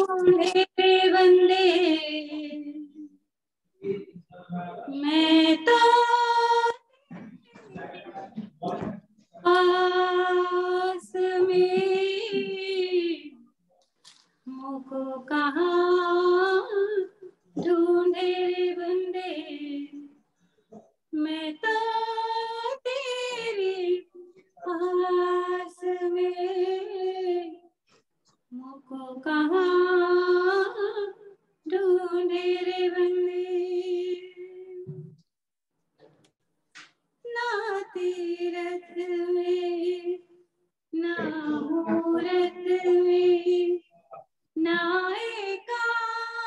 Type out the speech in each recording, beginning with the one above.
ढूंढे बंदे मैं तो पास में मुझको कहाँ ढूंढे बंदे मैं तो तेरे पास में मुझको कहाँ ढूंढे रे बंदे ना तीरथ में ना मूरत में ना एकांत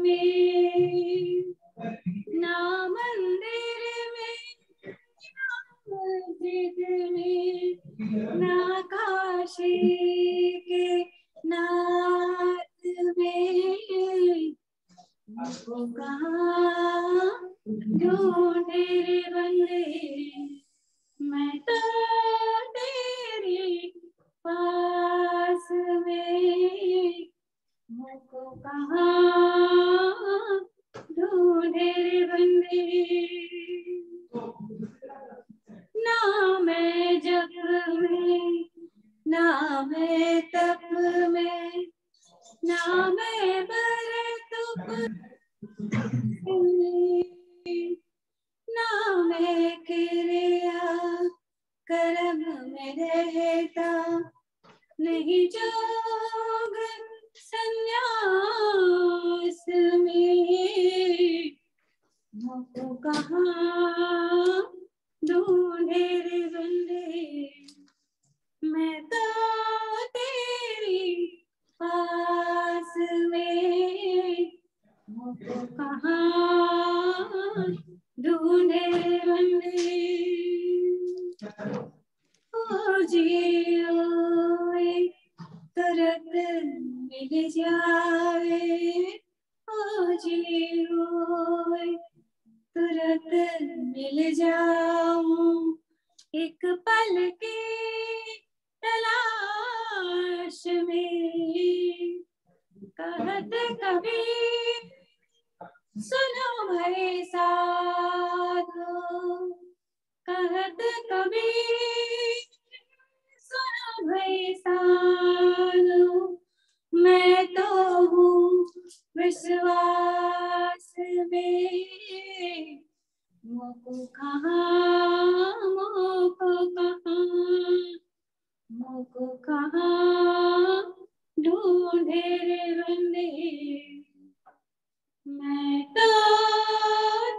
में ना मंदिर में ना मस्जिद में ना काशी के नाथ में मुझको कहाँ ढूंढे रे बंदे मैं तो तेरे पास में मुझको कहाँ ढूंढे रे बंदे ना मैं जग में ना मैं तप में ना मैं व्रत ना मैं क्रिया कर्म में रहता नहीं जोग संन्यास में मुझको कहाँ ढूंढे रे बंदे मैं तो तेरी पास में मुझको कहाँ ढूंढे रे बंदे ओ जियो तुरंत मिल जावे ओ जियो तुरंत मिल जाऊं एक पल की तलाश में कहत कबीर सुनो भरे साधो कहत कबीर सुनो भरे साधो मैं तो हूँ विश्वास में मुझको कहाँ ढूंढे रे बंदे मैं तो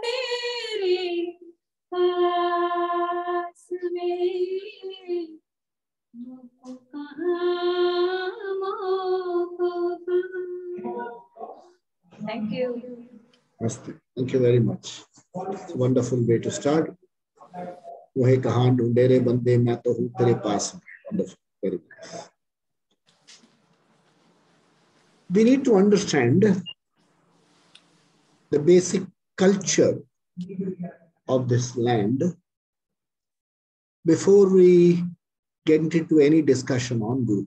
तेरे पास में मुझको Thank you. Thank you very much. It's a wonderful way to start. वही कहाँ ढूंढे रे बंदे मैं तो हूँ तेरे पास में. Wonderful. Very nice. We need to understand the basic culture of this land before we get into any discussion on Guru.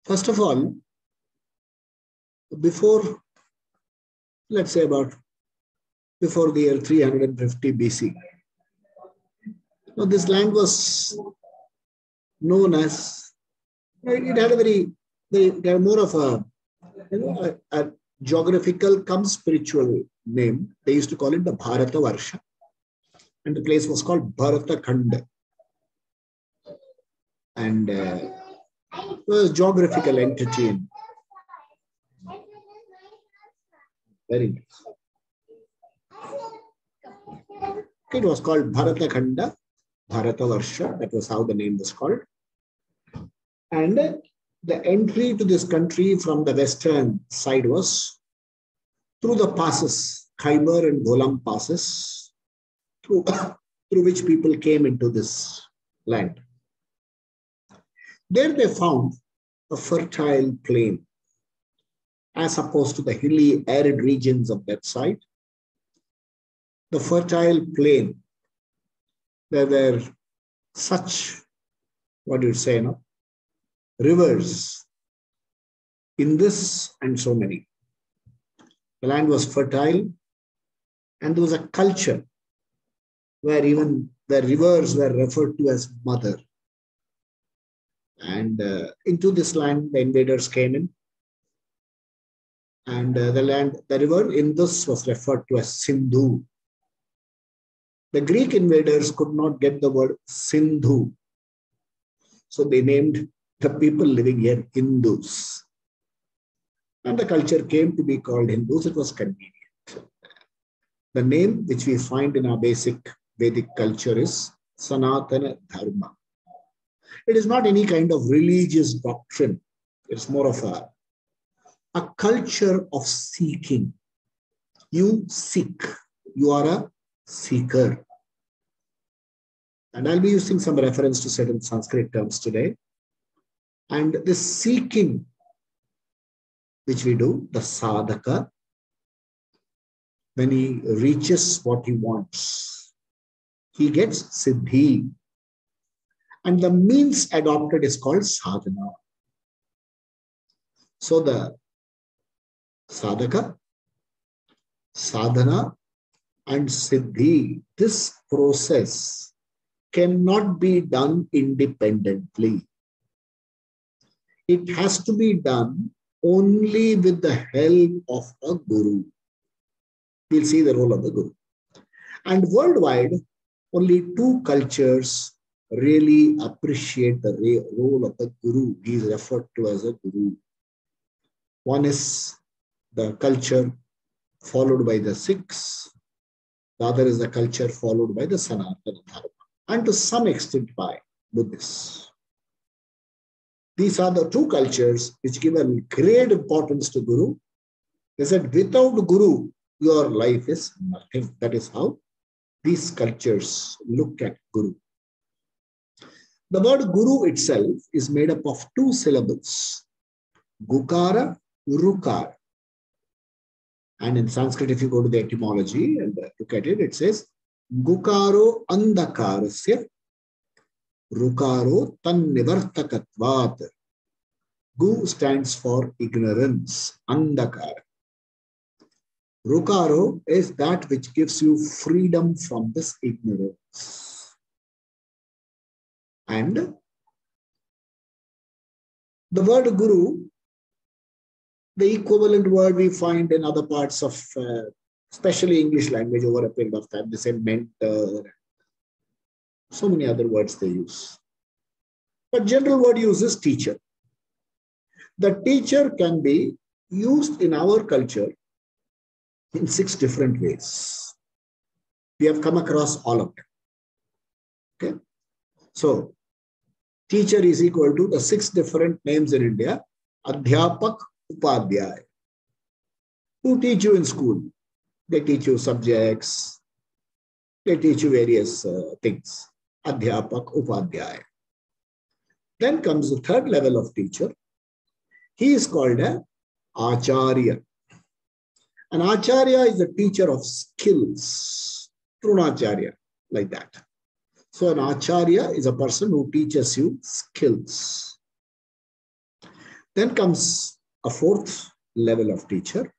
First of all, before, let's say before the year 350 BC, so this land was known as, it had a it had more of a, a geographical cum spiritual name. They used to call it the Bharata Varsha, and the place was called Bharata Khanda. And it was a geographical entity. Very nice. It was called Bharata Khanda, Bharata Varsha. That was how the name was called. And the entry to this country from the western side was through the passes, Khyber and Gholam passes, through which people came into this land. There they found a fertile plain, as opposed to the hilly, arid regions of that side. The fertile plain, there were such, what do you say, rivers, Indus, and so many. The land was fertile, and there was a culture where even the rivers were referred to as mother. And into this land, the invaders came in. And the river Indus was referred to as Sindhu. The Greek invaders could not get the word Sindhu. So they named the people living here Hindus. And the culture came to be called Hindus. It was convenient. The name which we find in our basic Vedic culture is Sanatana Dharma. It is not any kind of religious doctrine. It's more of a culture of seeking. You seek. You are a seeker. And I'll be using some reference to certain Sanskrit terms today. And this seeking, which we do, the sadhaka, when he reaches what he wants, he gets siddhi. And the means adopted is called sadhana. So the sadhaka, sadhana, and siddhi, this process cannot be done independently. It has to be done only with the help of a guru. We'll see the role of the guru. And worldwide, only two cultures really appreciate the role of the guru. He is referred to as a guru. One is the culture followed by the Sikhs. The other is the culture followed by the Sanatana Dharma. And to some extent by Buddhists. These are the two cultures which give a great importance to Guru. They said, without Guru, your life is nothing. That is how these cultures look at Guru. The word Guru itself is made up of two syllables, Gukara, Urukara. And in Sanskrit, if you go to the etymology and look at it, it says, Gukaro andakarasya, Rukaro tannivartakatvat. Gu stands for ignorance, andakara. Rukaro is that which gives you freedom from this ignorance. And the word guru, the equivalent word we find in other parts of, especially English language over a period of time, they say mentor. So many other words they use. But general word use is teacher. The teacher can be used in our culture in 6 different ways. We have come across all of them. Okay. So, teacher is equal to the 6 different names in India. Adhyapak, Upadhyay. Who teach you in school? They teach you subjects. They teach you various things. Adhyapak, Upadhyay. Then comes the 3rd level of teacher. He is called a Acharya. An Acharya is a teacher of skills. Dronacharya, like that. So an Acharya is a person who teaches you skills. Then comes a 4th level of teacher.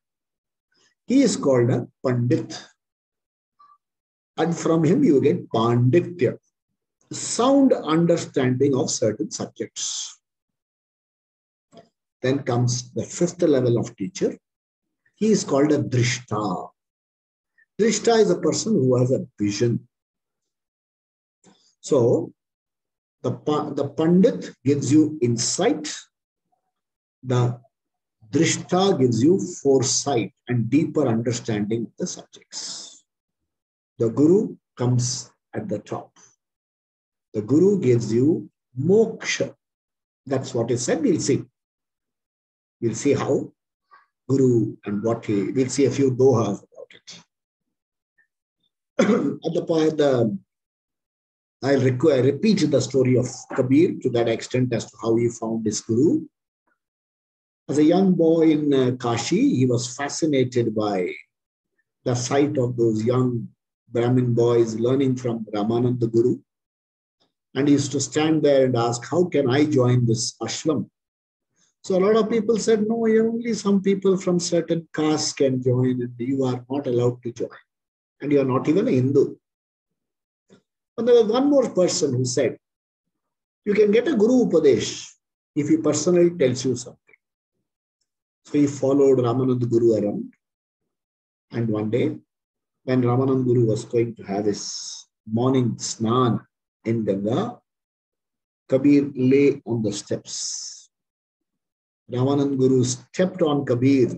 He is called a Pandit. And from him you get Panditya, sound understanding of certain subjects. Then comes the 5th level of teacher. He is called a Drishta. Drishta is a person who has a vision. So, the Pandit gives you insight. The Drishta gives you foresight and deeper understanding of the subjects. The Guru comes at the top. The Guru gives you moksha. That's what is said. We'll see. We'll see how Guru and what he, we'll see a few dohas about it. At the point, I'll repeat the story of Kabir to that extent as to how he found his Guru. As a young boy in Kashi, he was fascinated by the sight of those young Brahmin boys learning from Ramayan, the Guru. And he used to stand there and ask, how can I join this ashram? So a lot of people said, no, only some people from certain castes can join and you are not allowed to join. And you are not even a Hindu. But there was one more person who said, you can get a Guru Upadesh if he personally tells you something. So he followed Ramanand Guru around. And one day, when Ramanand Guru was going to have his morning snan in Ganga, Kabir lay on the steps. Ramanand Guru stepped on Kabir.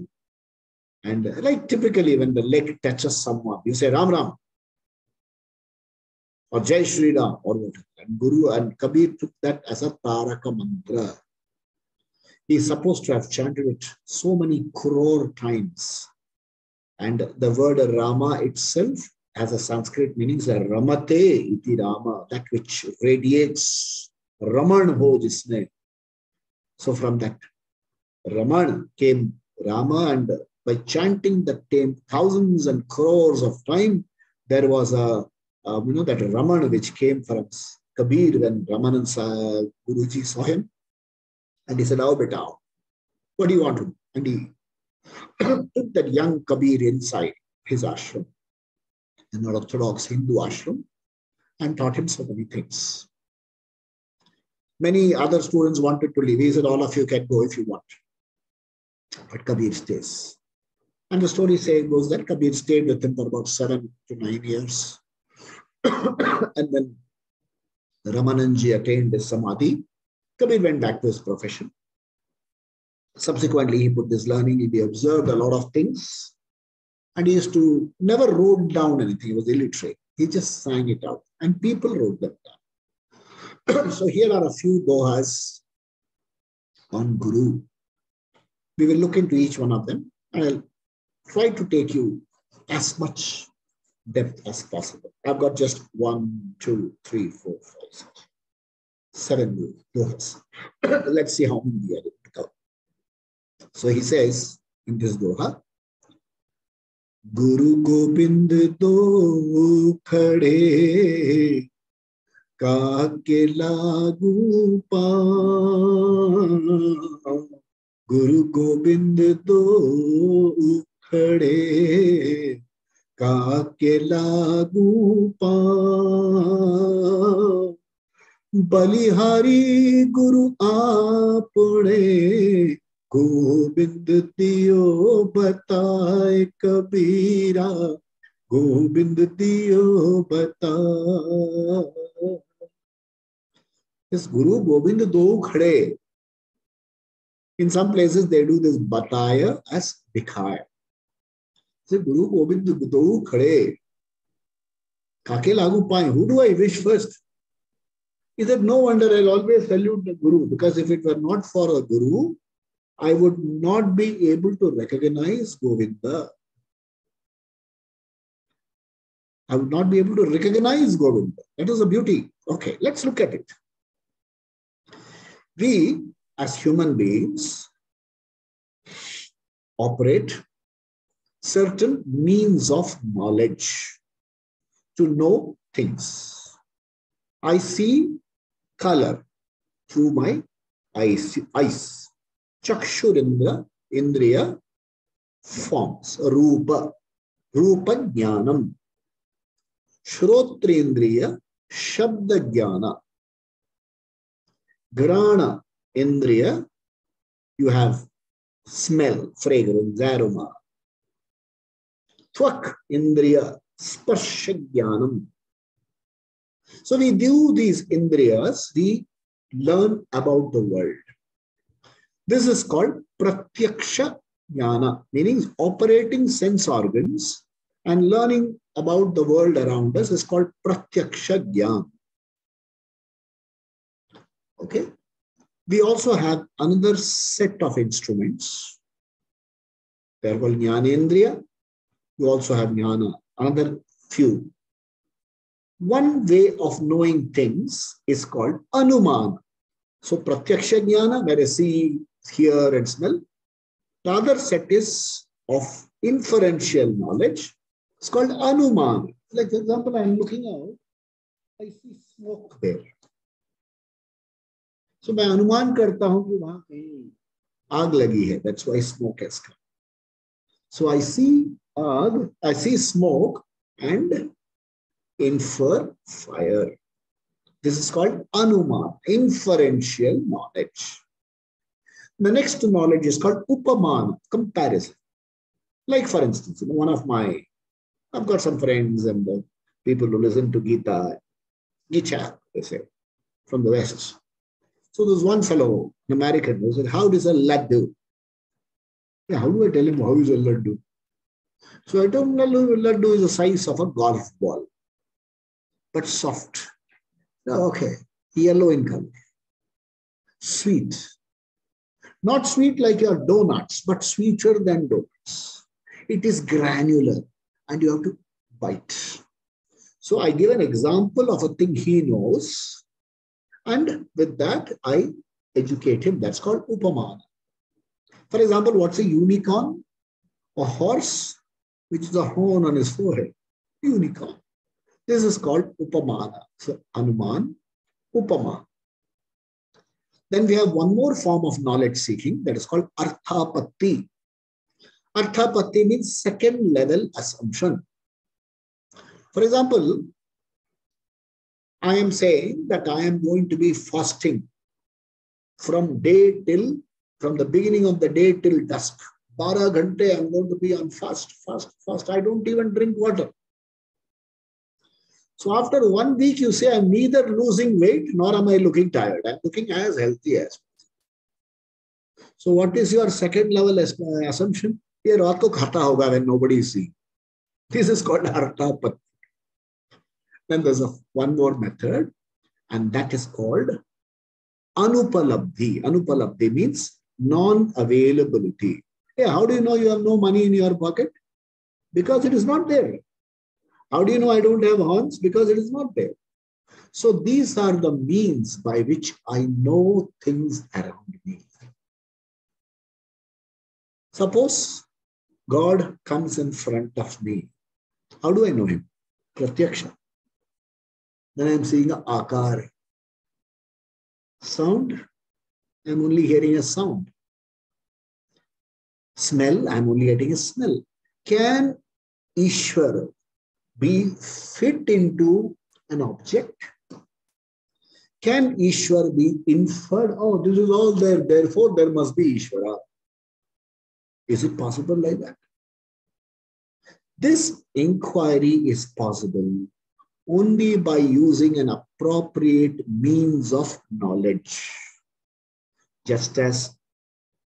And like typically when the leg touches someone, you say Ram Ram or Jai Shri Ram or whatever. And Guru and Kabir took that as a Taraka mantra. He is supposed to have chanted it so many crore times. And the word Rama itself has a Sanskrit meaning, Ramate iti Rama, that which radiates. Raman ho jisne. So from that Raman came Rama, and by chanting the name thousands and crores of times, there was a that Raman which came from Kabir when Ramanand Guruji saw him. And he said, "Oh, beta, what do you want to do?" And he took that young Kabir inside his ashram, an Orthodox Hindu ashram, and taught him so many things. Many other students wanted to leave. He said, all of you can go if you want. But Kabir stays. And the story goes that Kabir stayed with him for about 7 to 9 years. And when Ramananji attained his samadhi, Kabir went back to his profession. Subsequently, he put this learning, he observed a lot of things, and he used to never wrote down anything. He was illiterate. He just sang it out, and people wrote them down. So here are a few dohas on Guru. We will look into each one of them, and I'll try to take you as much depth as possible. I've got just 1, 2, 3, 4, 5, 6, 7 dohas. Let's see how many we are able to cover. So he says in this doha, Guru Gobind do khade kaake lagu paan. Guru Gobind do khade kaake lagu paan. Balihari Guru aapne Gobind diyo bataye Kabira, Gobind diyo bataye. This Guru Gobind do khade. In some places they do this bataya as dikhaya. So Guru Gobind do khade. Kake lagu paye. Who do I wish first? He said, no wonder I'll always salute the Guru, because if it were not for a Guru, I would not be able to recognize Govinda. I would not be able to recognize Govinda. That is the beauty. Okay, let's look at it. We, as human beings, operate certain means of knowledge to know things. I see color through my eyes. Chakshurindra, Indriya forms. Rupa, Rupa Jnanam. Shrotrindriya, Shabda Jnana. Grana Indriya, you have smell, fragrance, aroma. Tvak Indriya, Sparsha Jnanam. So we do these Indriyas, we learn about the world. This is called Pratyaksha Jnana, meaning operating sense organs and learning about the world around us is called Pratyaksha Jnana. Okay. We also have another set of instruments. They are called Jnanendriya. You also have Jnana, another few. One way of knowing things is called Anumana. So Pratyaksha Jnana, where I see, hear and smell. The other set is of inferential knowledge. It's called Anumana. Like for example, I'm looking out, I see smoke there. So मैं अनुमान करता हूं कि वहां कहीं Aag lagi hai. That's why smoke has come. So I see aag, I see smoke and infer fire. This is called anuman, inferential knowledge. The next knowledge is called upamana, comparison. Like for instance, I've got some friends and people who listen to Gita, they say, from the West. So there's one fellow, an American, who said, how does a laddu? Yeah, how do I tell him how is a laddu? So I told him, laddu is the size of a golf ball, but soft. Okay, yellow in color. Sweet. Not sweet like your donuts, but sweeter than donuts. It is granular and you have to bite. So I give an example of a thing he knows, and with that I educate him. That's called upamana. For example, what's a unicorn? A horse which is a horn on his forehead. Unicorn. This is called upamana. So anuman, upama. Then we have one more form of knowledge seeking that is called arthapatti. Arthapatti means second level assumption. For example, I am saying that I am going to be fasting from the beginning of the day till dusk. 12 ghante I'm going to be on fast. I don't even drink water. So after 1 week, you say, I'm neither losing weight nor am I looking tired. I'm looking as healthy as possible. So what is your second level assumption? Ye raat ko khata hoga when nobody is seeing. This is called arthapatti. Then there's one more method, and that is called anupalabdhi. Anupalabdhi means non-availability. Hey, how do you know you have no money in your pocket? Because it is not there. How do you know I don't have horns? Because it is not there. So these are the means by which I know things around me. Suppose God comes in front of me. How do I know him? Pratyaksha. Then I am seeing an akar. Sound, I am only hearing a sound. Smell, I am only getting a smell. Can Ishvara be fit into an object? Can Ishvara be inferred? Oh, this is all there, therefore there must be Ishvara. Is it possible like that? This inquiry is possible only by using an appropriate means of knowledge. Just as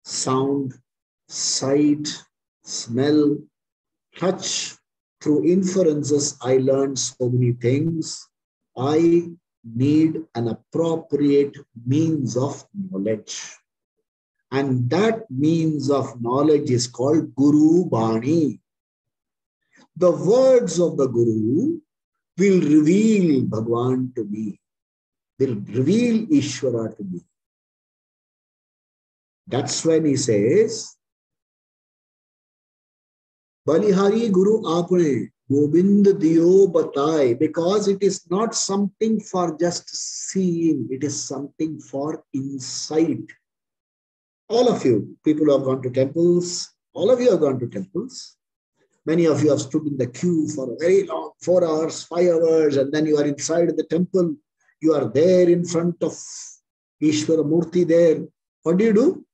sound, sight, smell, touch, through inferences, I learned so many things. I need an appropriate means of knowledge. And that means of knowledge is called Guru Bani. The words of the Guru will reveal Bhagwan to me, will reveal Ishvara to me. That's when he says, Balihari Guru Aapne Gobind Diyo Batai, because it is not something for just seeing, it is something for insight. All of you, people who have gone to temples, all of you have gone to temples. Many of you have stood in the queue for a very long, 4 hours, 5 hours, and then you are inside the temple. You are there in front of Ishvara Murti there. What do?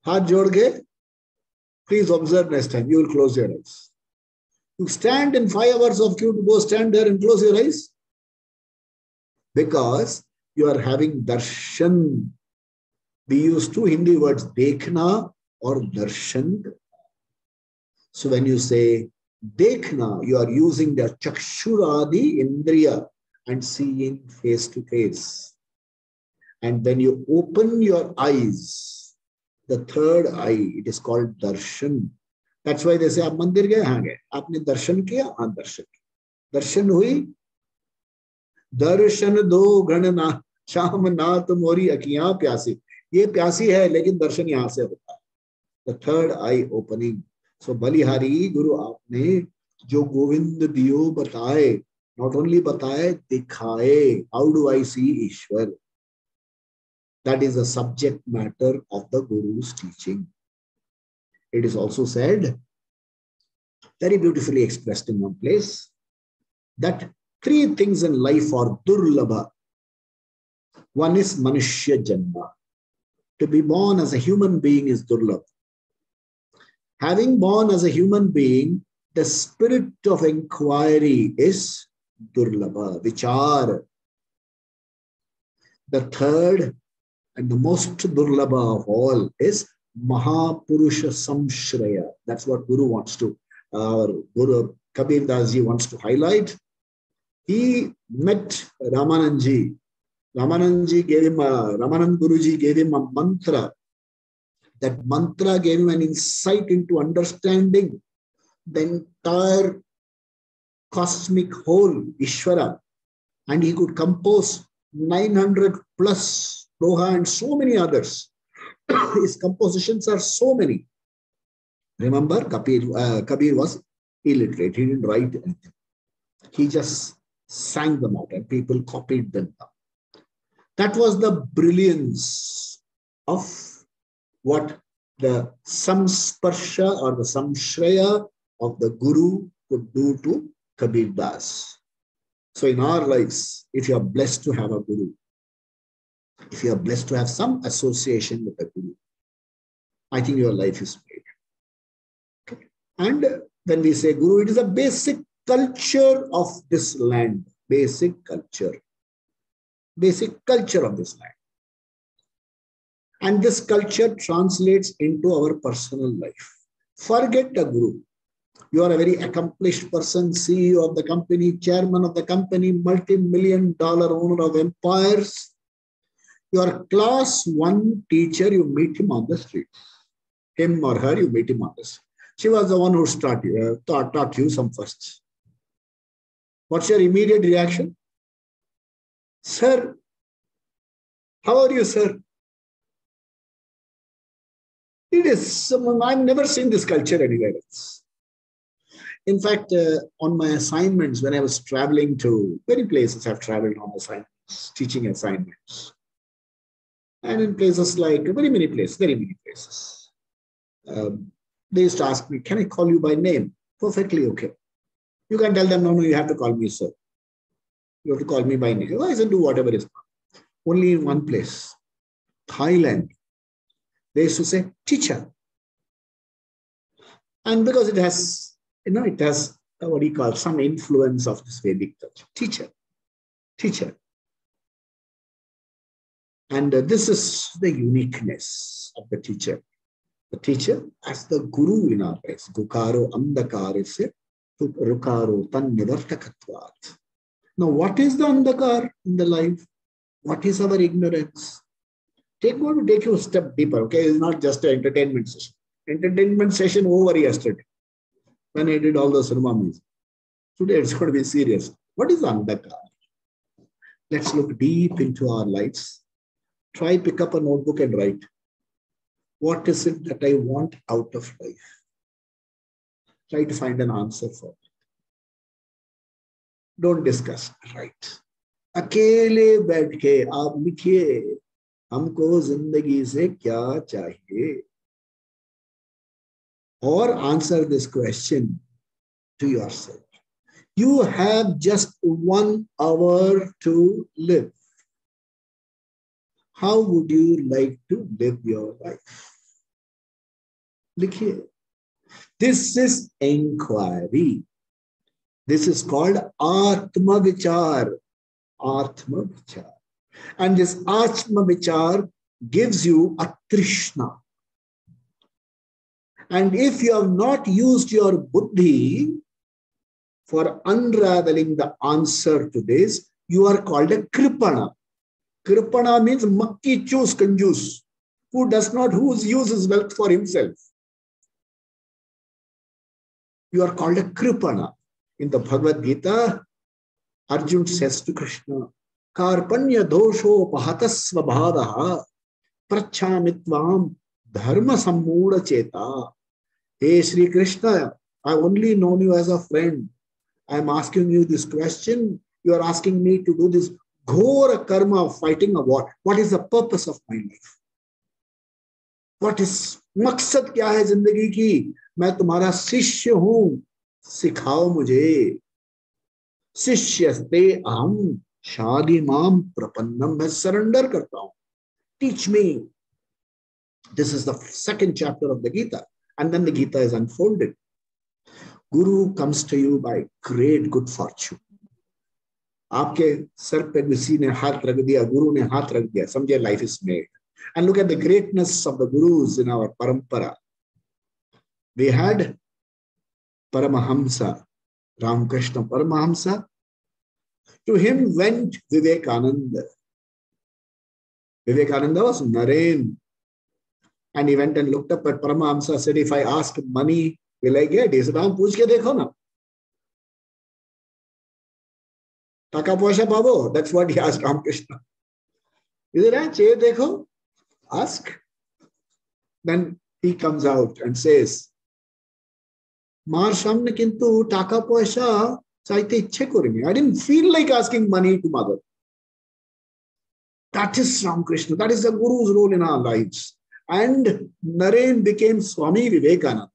Haath jod ke? Please observe next time. You will close your eyes. You stand in 5 hours of queue to go stand there and close your eyes. Because you are having darshan. We use 2 Hindi words, dekhna or darshan. So when you say dekhna, you are using the chakshuradi indriya and seeing face to face. And when you open your eyes, the third eye, it is called darshan. That's why they say, aap mandir gaye, haan gaye. Aapne darshan kiya? Haan, darshan kiya. Darshan hui? Darshan do ganana sham naat mori akiyan pyasi. Ye pyasi hai, lekin darshan yahan se hota hai. The third eye opening. So Balihari Guru Aapne jo Govind Diyo bataye, not only bataye, dikhaye. How do I see Ishwar? That is the subject matter of the Guru's teaching. It is also said, very beautifully expressed in one place, that three things in life are durlabha. One is manushya janma. To be born as a human being is durlabha. Having born as a human being, the spirit of inquiry is durlabha, vichar. The third and the most durlabha of all is Mahapurusha Samshraya. That's what Guru wants to, our Guru Kabirdas ji wants to highlight. He met Ramananji. Ramananji gave him Ramanand Guruji gave him a mantra. That mantra gave him an insight into understanding the entire cosmic whole, Ishvara. And he could compose 900 plus Doha and so many others. His compositions are so many. Remember, Kabir was illiterate. He didn't write anything. He just sang them out and people copied them. That was the brilliance of what the samsparsha or the samshraya of the Guru could do to Kabirdas. So in our lives, if you are blessed to have a Guru, if you are blessed to have some association with a Guru, I think your life is made. Okay. And when we say Guru, it is a basic culture of this land. Basic culture. Basic culture of this land. And this culture translates into our personal life. Forget a Guru. You are a very accomplished person, CEO of the company, chairman of the company, multi-million-dollar owner of empires. Your class 1 teacher, you meet him on the street. Him or her, you meet him on the street. She was the one who taught you some firsts. What's your immediate reaction? Sir, how are you, sir? It is, I've never seen this culture anywhere else. In fact, on my assignments, when I was traveling to many places, I've traveled on assignments, teaching assignments. And in places like, very many places. They used to ask me, can I call you by name? Perfectly okay. You can tell them, no, you have to call me sir. You have to call me by name. Otherwise, do whatever is done. Only in one place, Thailand, they used to say teacher. And because it has, it has what do you call, some influence of this Vedic culture. Teacher. And this is the uniqueness of the teacher. The teacher as the Guru in our lives. Gukaro andakarisya rukaro tan nivartakatvat. Now, what is the andakar in the life? What is our ignorance? Want to take you a step deeper, okay? It's not just an entertainment session. Entertainment session over yesterday when I did all the cinema music. Today it's going to be serious. What is andakar? Let's look deep into our lives. Try pick up a notebook and write. What is it that I want out of life? Try to find an answer for it. Don't discuss. Write. अकेले बैठ के आप लिखिए हमको जिंदगी से क्या चाहिए or answer this question to yourself. You have just 1 hour to live. How would you like to live your life? Likhiye. This is inquiry. This is called Atma Vichar. Atma Vichar. And this Atma Vichar gives you a Trishna. And if you have not used your buddhi for unraveling the answer to this, you are called a Kripana. Kripana means makki choose conjuice, who uses wealth for himself. You are called a Kripana. In the Bhagavad Gita, Arjuna says to Krishna, Karpanya dosho pahatasva bhadaha prachamitvam dharma sammuda cheta. Hey Sri Krishna, I only known you as a friend. I am asking you this question. You are asking me to do this Ghora karma of fighting a war. What is the purpose of my life? What is मकसद क्या है जिंदगी की? मैं तुम्हारा शिष्य हूं, सिखाओ मुझे. शिष्यस्ते अहम शादिमाम प्रपन्नम. मैं सरेंडर करता हूं. Teach me. This is the second chapter of the Gita. And then the Gita is unfolded. Guru comes to you by great good fortune. आपके सर पे किसी ने हाथ रख दिया, गुरु ने हाथ रख दिया, समझे life is made. And look at the greatness of the gurus in our parampara. We had Paramahamsa, Ramakrishna Paramahamsa. To him went Vivekananda. Vivekananda was Naren. And he went and looked up at Paramahamsa, said, if I ask money, will I get? He said, "Aam pooch ke dekho na. Taka poisha babo." That's what he asked Ramakrishna. He said, "Che dekho, ask." Then he comes out and says, "Mar samne kintu taka poisha chaite ichhe korini. I didn't feel like asking money to mother." That is Ramakrishna. That is the Guru's role in our lives. And Naren became Swami Vivekananda.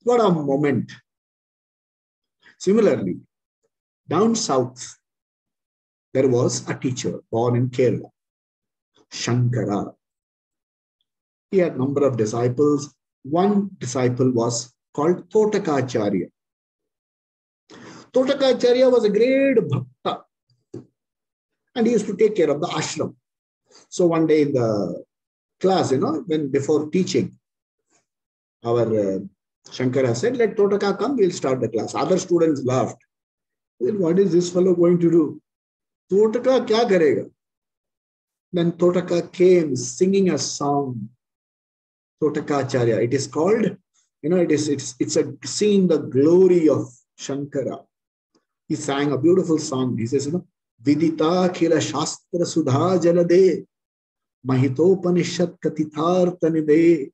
What a moment. Similarly, down south, there was a teacher born in Kerala, Shankara. He had a number of disciples. One disciple was called Totakacharya. Totakacharya was a great bhakta. And he used to take care of the ashram. So one day in the class, when before teaching, our Shankara said, "Let Totaka come, we'll start the class." Other students laughed. Said, "What is this fellow going to do? Totaka kya karega?" Then Totaka came singing a song. Totakacharya. It is called, it's a seeing the glory of Shankara. He sang a beautiful song. He says, Vidita khila shastra sudha jalade mahitopanishad katithartanide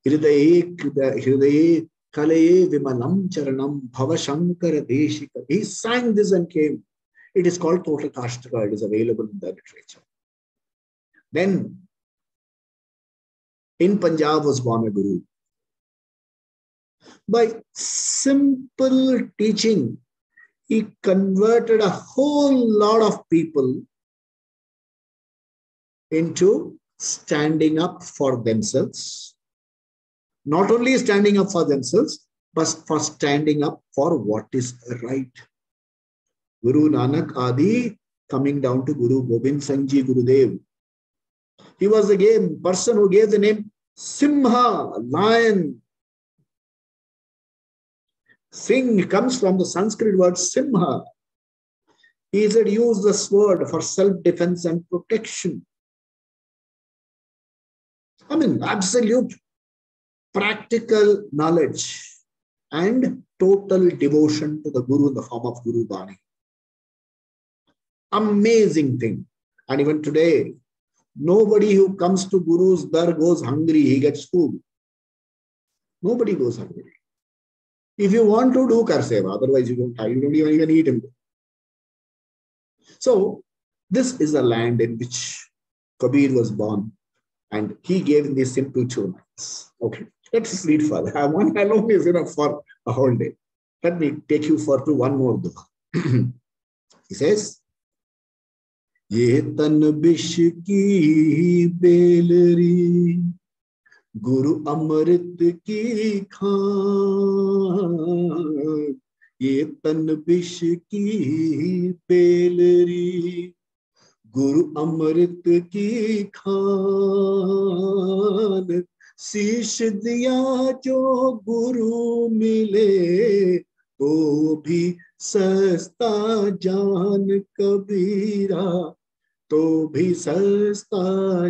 hridaye kalaye vimalam charanam bhava shankara deshika. He sang this and came. It is called Totakashtaka. It is available in the literature. Then in Punjab was born a guru. By simple teaching, he converted a whole lot of people into standing up for themselves. Not only standing up for themselves, but for standing up for what is right. Guru Nanak Adi coming down to Guru Gobind Singh Ji Gurudev. He was the person who gave the name Simha, lion. Singh comes from the Sanskrit word Simha. He said, use this word for self-defense and protection. Absolute practical knowledge and total devotion to the Guru in the form of Guru Bani. Amazing thing. And even today, nobody who comes to Guru's dar goes hungry. He gets food. Nobody goes hungry. If you want to do kar seva, otherwise you don't even eat him. So this is a land in which Kabir was born, and he gave these simple 2 lines. Okay, let's read further. One alone is enough for a whole day. Let me take you to one more doha. He says, "Ye tan bish ki belri, Guru Amrit ki khaan, ye tan bish ki belri, Guru Amrit ki khaan, शीश दिया जो गुरु मिले तो भी सस्ता जान कबीरा, तो भी सस्ता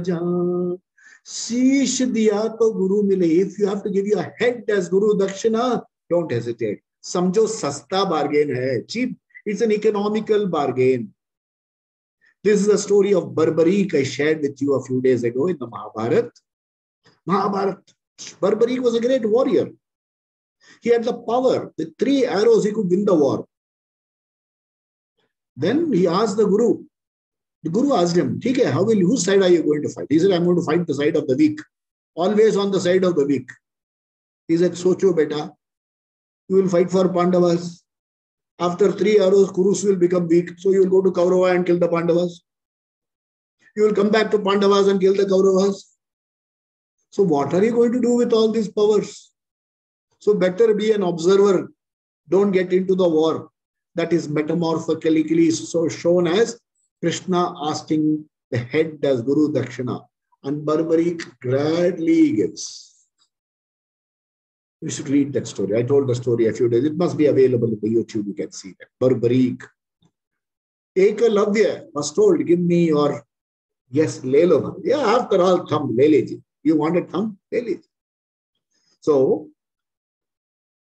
जान." Sheesh diya to guru mile. If you have to give your head as guru dakshina, don't hesitate. Samjho sasta bargain hai. Cheap. It's an economical bargain. This is a story of Barbarik I shared with you a few days ago in the Mahabharat. Barbarik was a great warrior. He had the power. With 3 arrows, he could win the war. Then he asked the Guru. The Guru asked him, "Okay, whose side are you going to fight?" He said, "I'm going to fight the side of the weak. Always on the side of the weak." He said, "Socho beta, you will fight for Pandavas. After 3 arrows, Kurus will become weak. So you will go to Kaurava and kill the Pandavas. You will come back to Pandavas and kill the Kauravas. So what are you going to do with all these powers? So better be an observer. Don't get into the war." That is metamorphically so shown as Krishna asking the head as Guru Dakshina, and Barbarik gladly gives. We should read that story. I told the story a few days. It must be available on the YouTube. You can see that. Barbarik. Ekalavya was told, "Give me your, yes, le lo." Yeah, after all, thumb, le leji. You want a thumb? Le leji. So,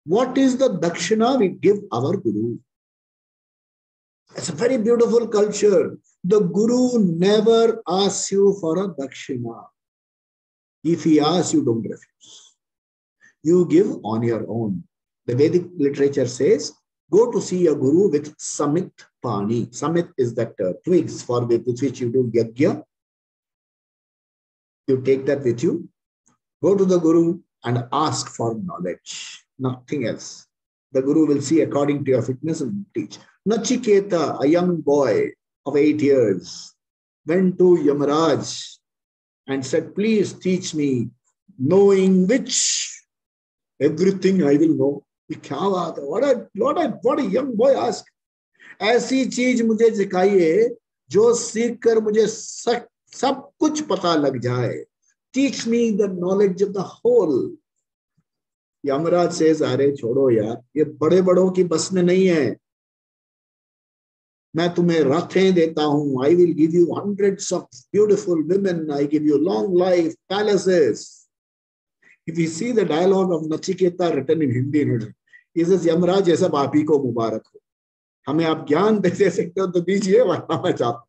what is the Dakshina we give our Guru? It's a very beautiful culture. The Guru never asks you for a Dakshina. If he asks, you don't refuse. You give on your own. The Vedic literature says, go to see a Guru with Samit Pani. Samit is that twigs for with which you do Yajna. You take that with you. Go to the Guru and ask for knowledge. Nothing else. The Guru will see according to your fitness and teach. Nachiketa, a young boy of 8 years, went to Yamaraj and said, "Please teach me, knowing which everything I will know." What a young boy asked. ऐसी चीज मुझे सिखाइए जो सीख कर मुझे सब कुछ पता लग जाए. Teach me the knowledge of the whole. Yamaraj says, "अरे छोड़ो यार, ये बड़े बड़ों की बस में नहीं है. मैं तुम्हें रातें देता हूं. I will give you hundreds of beautiful women. I give you long life, palaces." If you see the dialogue of Nachiketa written in Hindi, he says, "Yamaraj, ये सब आप ही को मुबारक हो. हमें आप ज्ञान दे सकते हो तो दीजिए, वरना मैं चाहता हूं."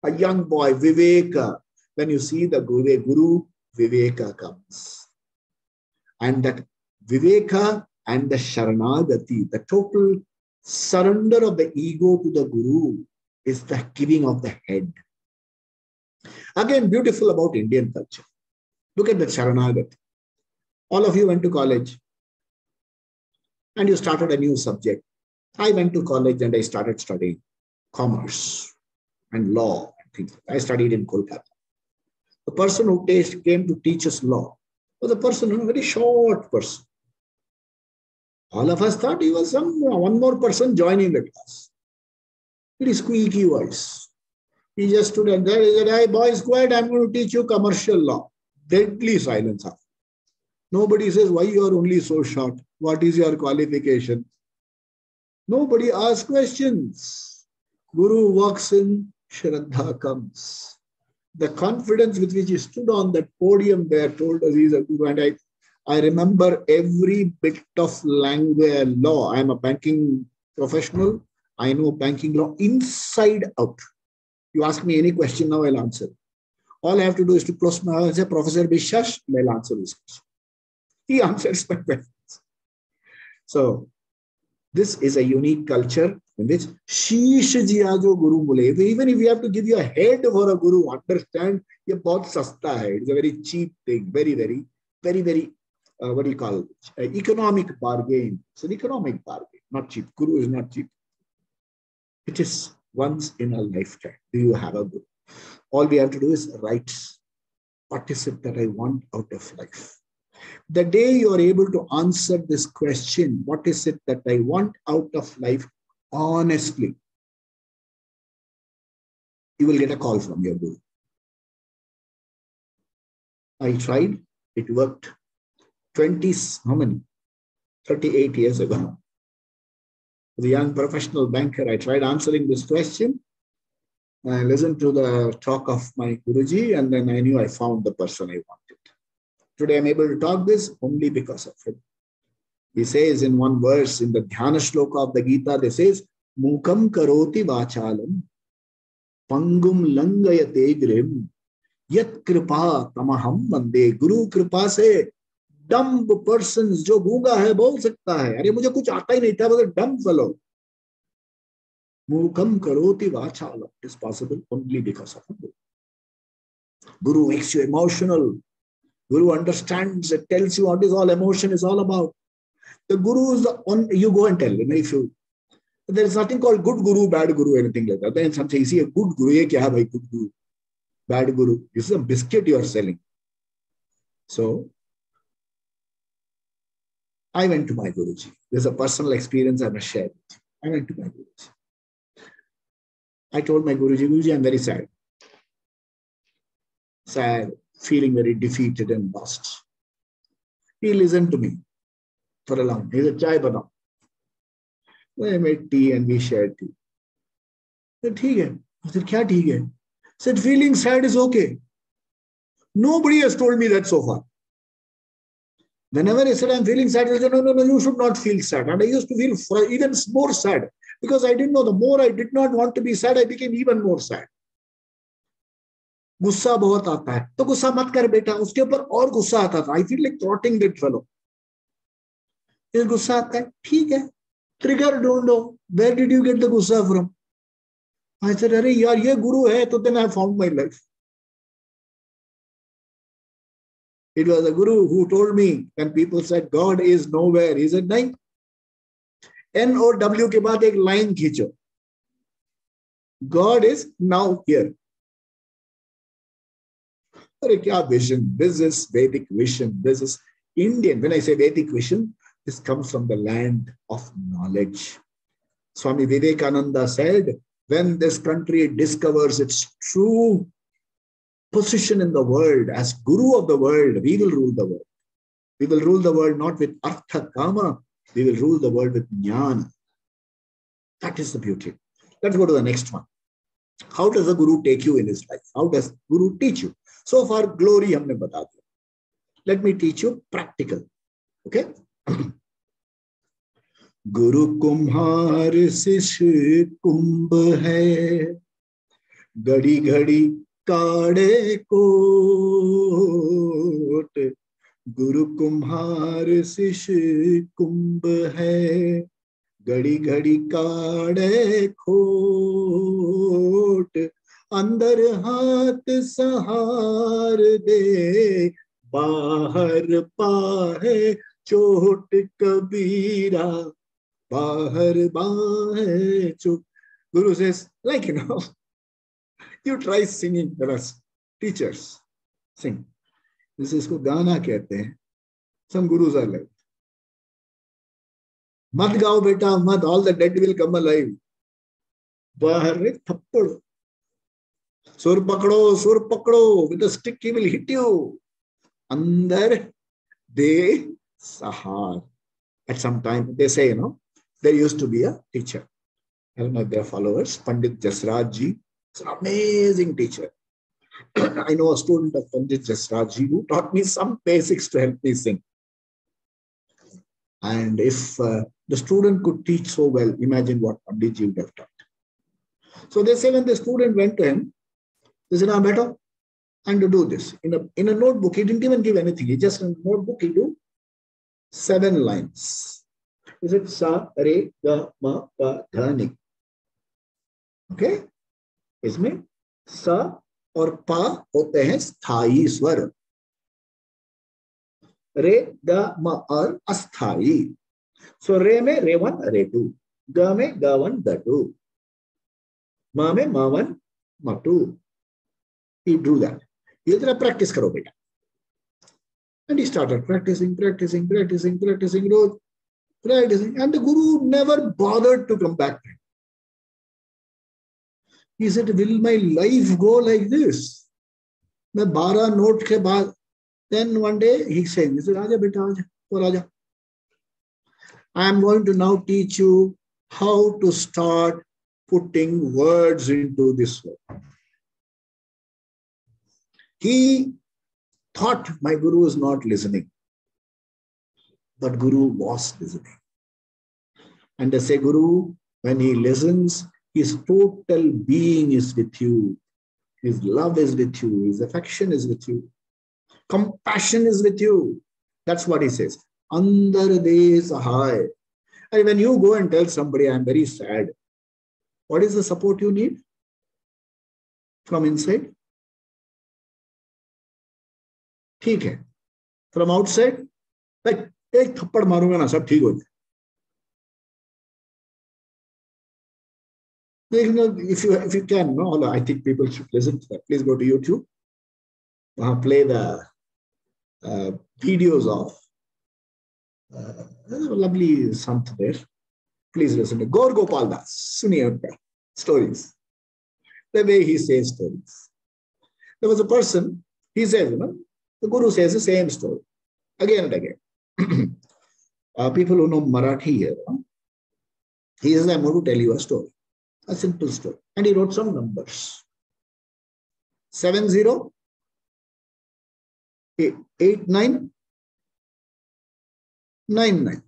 A young boy, Viveka. When you see the Guru, Viveka comes. And that Viveka and the Sharanagati, the total surrender of the ego to the Guru, is the giving of the head. Again, beautiful about Indian culture. Look at the Sharanagati. All of you went to college and you started a new subject. I went to college and I started studying commerce and law and things. I studied in Kolkata. The person who came to teach us law was a person, a very short person. All of us thought he was one more person joining the class. Very squeaky voice. He just stood and there. He said, "Hey, boys, quiet. I'm going to teach you commercial law." Deadly silence. Nobody says, "Why you are only so short? What is your qualification?" Nobody asks questions. Guru walks in, Shraddha comes. The confidence with which he stood on that podium there told us he's a Guru. And I remember every bit of language law. I'm a banking professional. I know banking law inside out. You ask me any question now, I'll answer. All I have to do is to close my eyes and say, "Professor Bishash," and I'll answer this question. He answers my questions. So, this is a unique culture in which Sheesh Jiya jo Guru mule. Even if you have to give your head for a Guru, understand, ye bahut sasta hai. It's a very cheap thing. Very, what do you call it? Economic bargain. It's an economic bargain, not cheap. Guru is not cheap. It is once in a lifetime. Do you have a Guru? All we have to do is write, what is it that I want out of life? The day you are able to answer this question, what is it that I want out of life, honestly, you will get a call from your Guru. I tried, it worked. 38 years ago. As a young professional banker, I tried answering this question. I listened to the talk of my Guruji, and then I knew I found the person I wanted. Today I'm able to talk this only because of him. He says in one verse in the Dhyana Shloka of the Gita, they says, "Mukam karoti vachalam, pangum langayate grim, yat kripa tamaham vande." Guru kripa se dumb persons, जो गूंगा है बोल सकता है, अरे मुझे कुछ आता ही नहीं था, was a dumb fellow. Mukam karoti vachalam is possible only because of a guru. Guru makes you emotional. Guru understands, it tells you what is all emotion is all about. The guru is the one you go and tell. If you, there is nothing called good guru, bad guru, anything like that. Then some say, see, a good guru, ye kya bhai, good guru, bad guru. This is a biscuit you are selling. So, I went to my Guruji. There's a personal experience I must share with you. I went to my Guruji. I told my Guruji, Guruji, I'm very sad. Sad, feeling very defeated and lost. He listened to me for a long time. He said, chai banao. I made tea and we shared tea. I said, theek hai. I said, kya theek hai? He said, feeling sad is okay. Nobody has told me that so far. Whenever I said, I'm feeling sad, he said, no, you should not feel sad. And I used to feel even more sad because I didn't know. The more I did not want to be sad, I became even more sad. गुस्सा बहुत आता है तो गुस्सा मत कर बेटा उसके ऊपर और गुस्सा आता था I feel like throttling that fellow ये गुस्सा आता है ठीक है ट्रिगर ढूंढो where did you get the गुस्सा फ्रॉम आई सेड अरे यार ये गुरु है तो then I found my life it was a guru who told me when people said God is nowhere he said नहीं NOW के बाद एक लाइन खींचो गॉड इज नाउ हियर अरे क्या vision, this is Vedic vision, this is Indian. When I say Vedic vision, this comes from the land of knowledge. Swami Vivekananda said, when this country discovers its true position in the world as Guru of the world, we will rule the world. We will rule the world not with Artha Kama, we will rule the world with Jnana. That is the beauty. Let's go to the next one. How does a Guru take you in his life? How does Guru teach you? So far, glory हमने बता दिया. Let me teach you practical. Okay? गुरु कुम्हार शिष्य कुंभ है, घड़ी घड़ी काढ़े coat. गुरु कुम्हार शिष्य कुंभ है, घड़ी घड़ी काढ़े खोट. अंदर हाथ सहार दे, बाहर पाहे चोट कबीरा, बाहर बाहे चोट. Guru says, like you try singing for us, teachers, sing. This is इसको गाना कहते हैं. Some gurus are like, मत गाओ बेटा मत, all the dead will come alive. बाहर एक थप्पड़. सुर पकड़ो, with a stick he will hit you. Andar de sahar. At some time, they say, there used to be a teacher. I don't know if they are followers. Pandit Jasraj ji is an amazing teacher. I know a student of Pandit Jasraj ji who taught me some basics to help me sing. And if the student could teach so well, imagine what Pandit ji would have taught. So they say when the student went to him, they said, better, and to do this. In a notebook, he didn't even give anything. He just in a notebook, he do 7 lines. He said, sa, re, ga, ma, pa, dha, ni. Okay? इसमें सा और पा होते हैं स्थायी स्वर. रे, गा, मा और अस्थायी. So रे में रे 1, रे 2. गा में गा 1, गा 2. मा में मा 1, मा 2. He drew that. He said, practice karo beta. And he started practicing, road, practicing. And the Guru never bothered to come back. He said, will my life go like this? मैं 12 note के बाद, then one day he said, आजा बेटा आजा और आजा. I am going to now teach you how to start putting words into this word. He thought my Guru is not listening, but Guru was listening. And they say, Guru, when he listens, his total being is with you. His love is with you. His affection is with you. Compassion is with you. That's what he says. Andar de sahai. And when you go and tell somebody, I'm very sad, What is the support you need from inside? ठीक है. From outside, like एक थप्पड़ मारूंगा ना सब ठीक हो जाए. If you can, no, I think people should listen to that. Please go to YouTube. Play the videos of lovely sant there. Please listen to Gaur Gopal Das, Suniya stories. The way he says stories. There was a person, he says, the Guru says the same story again and again. People who know Marathi here, he says, I'm going to tell you a story, a simple story. And he wrote some numbers. 70, 89, 99.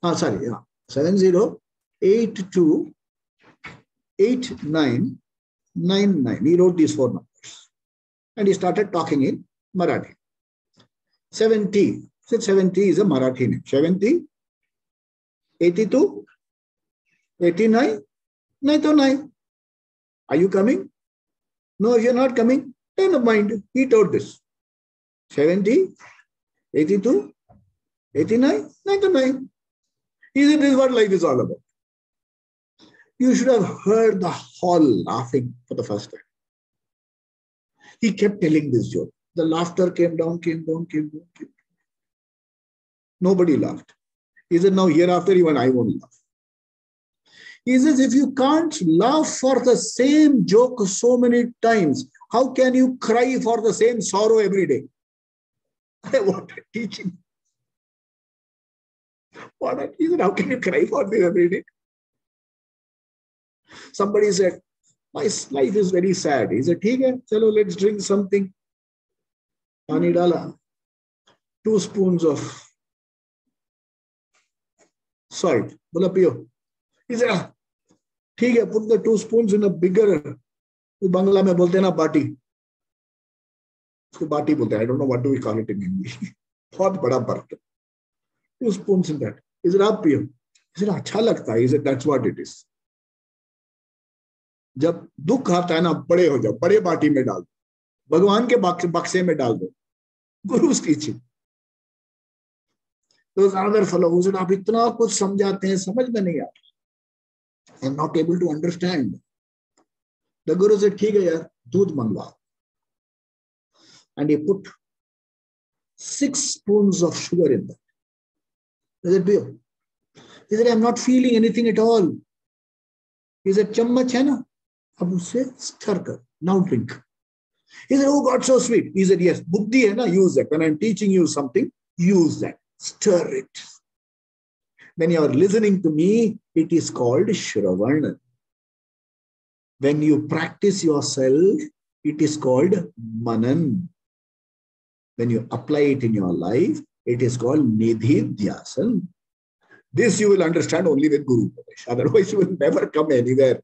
70, 82, 89, 99. He wrote these 4 numbers. And he started talking in Marathi. 70. 70 is a Marathi name. 70, 82, 89, 99. Are you coming? No, if you're not coming, never mind. He told this. 70, 82, 89, 99. He said, this is what life is all about. You should have heard the hall laughing for the first time. He kept telling this joke. The laughter came down. Nobody laughed. He said, now hereafter even I won't laugh. He says, if you can't laugh for the same joke so many times, how can you cry for the same sorrow every day? What a teaching. He said, how can you cry for this every day? Somebody said, my life is very sad. He said, chalo, let's drink something. Pani dala. 2 spoons of salt. Bola piyo. He said, put the 2 spoons in a bigger, Bangla mein bolte na bati. Usko bati bolte. I don't know what do we call it in English. Bahut bada bartan. 2 spoons in that. He said, aap piyo. He said, acha lagta hai. He said, that's what it is. जब दुख आता है ना, बड़े हो जाओ, बड़े बाटी में डाल दो, भगवान के बक्से में डाल दो. गुरु's teaching. Those other fellows, आप इतना कुछ समझाते हैं, समझ में नहीं आता. I am not able to understand. The Guru said, ठीक है यार, दूध मंगवा. And he put 6 spoons of sugar in that. He said, Bio. He said, I am not feeling anything at all. He said, चम्मच है ना, अब उससे stir कर. Now drink. He said, oh God, so sweet. He said, yes, buddhi hai na, use that. When I'm teaching you something, use that. Stir it. When you are listening to me, it is called Shravan. When you practice yourself, it is called Manan. When you apply it in your life, it is called Nidhidhyasan. This you will understand only with Guru Upadesh. Otherwise, you will never come anywhere.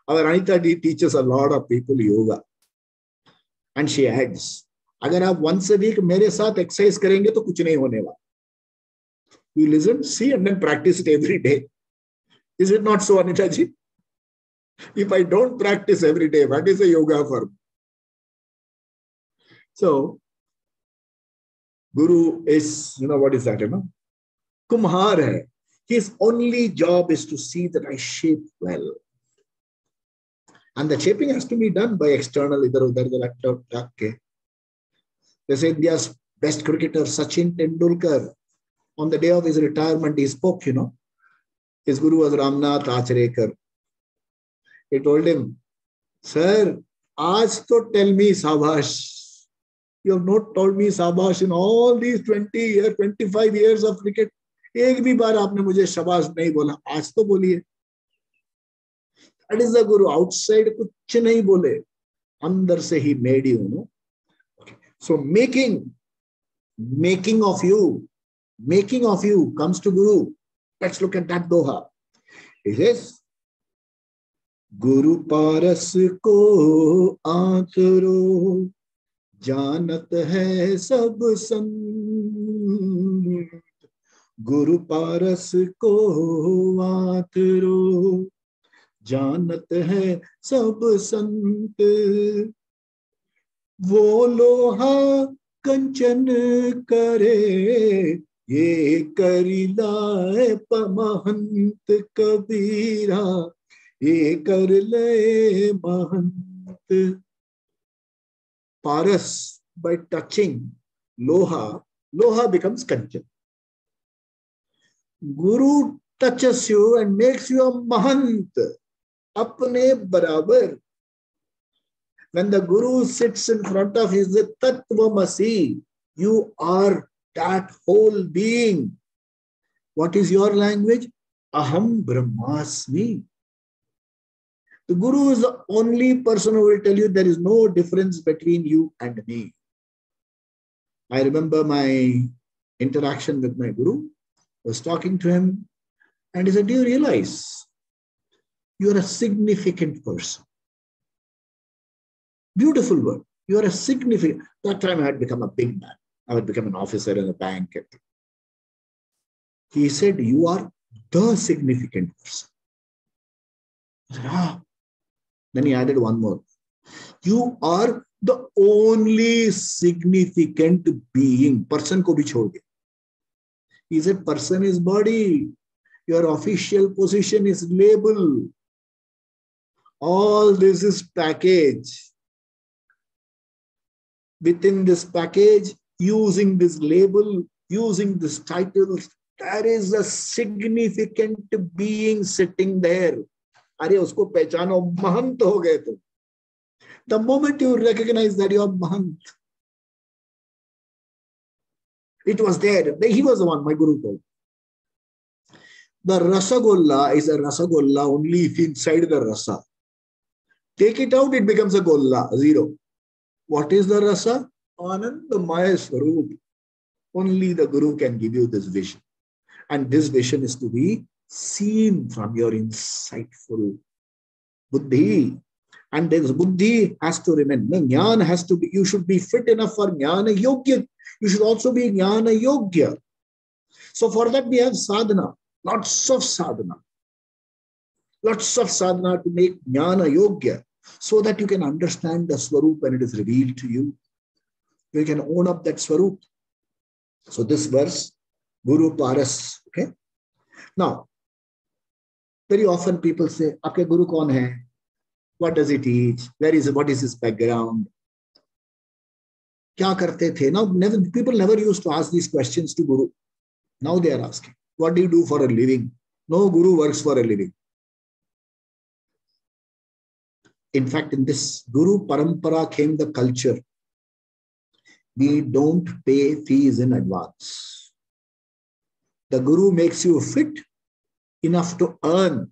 Our Anita teaches a lot of people yoga. And she adds, अगर आप once a week मेरे साथ exercise करेंगे तो कुछ नहीं होने वाला. You listen, see, and then practice it every day. Is it not so, Anita ji? If I don't practice every day, what is a yoga for me? So, Guru is, what is that, Kumhar hai. His only job is to see that I shape well. And the shaping has to be done by external, idhar-udhar the laptop. They say India's best cricketer, Sachin Tendulkar, on the day of his retirement, he spoke, His guru was Ramnath Acharekar. He told him, sir, aaj to tell me Sabash. You have not told me Sabash in all these 25 years of cricket. एक भी बार आपने मुझे शाबाश नहीं बोला, आज तो बोलिए. That is the Guru. Outside कुछ नहीं बोले, अंदर से he made you. Okay. So making of you comes to Guru. Let's look at that Doha. He says, Guru paras ko aantaro जानत है सब संत, गुरु पारस को आतरो, जानत है सब संत, वो लोहा कंचन करे, ये करी लाए महंत कबीरा, ये कर ले महंत. Paras, by touching Loha, Loha becomes Kanchan. Guru touches you and makes you a Mahant, apne barabar. When the Guru sits in front of you, the Tattvamasi, you are that whole being. What is your language? Aham Brahmasmi. The Guru is the only person who will tell you there is no difference between you and me. I remember my interaction with my Guru. I was talking to him and he said, do you realize you are a significant person? Beautiful word. You are a significant. That time I had become a big man. I had become an officer in a bank. He said, you are the significant person. I said, ah. Then he added one more. You are the only significant being. Person ko bhi chhod diya. He said, person is body. Your official position is label. All this is package. Within this package, using this label, using this title, there is a significant being sitting there. अरे उसको पहचानो, महंत हो गए तुम. The moment you recognize that you are mahant, it was there. He was the one, my Guru told. The Rasagolla is a Rasagolla only if inside the Rasa. Take it out, it becomes a Golla, zero. What is the Rasa? Anandamaya Swarup. Only the Guru can give you this vision. And this vision is to be seen from your insightful buddhi. And this buddhi has to remain. Jnana has to be, you should be fit enough for jnana yogya. You should also be jnana yogya. So for that we have sadhana, lots of sadhana. Lots of sadhana to make jnana yogya, so that you can understand the swarup when it is revealed to you. You can own up that swarup. So this verse, Guru Paras, okay? Now, very often people say, "Aapke Guru kaun hai? What does he teach? What is his background? Kya karte the?" Now, people never used to ask these questions to Guru. Now they are asking, "What do you do for a living?" No Guru works for a living. In fact, in this Guru Parampara came the culture. We don't pay fees in advance. The Guru makes you fit enough to earn.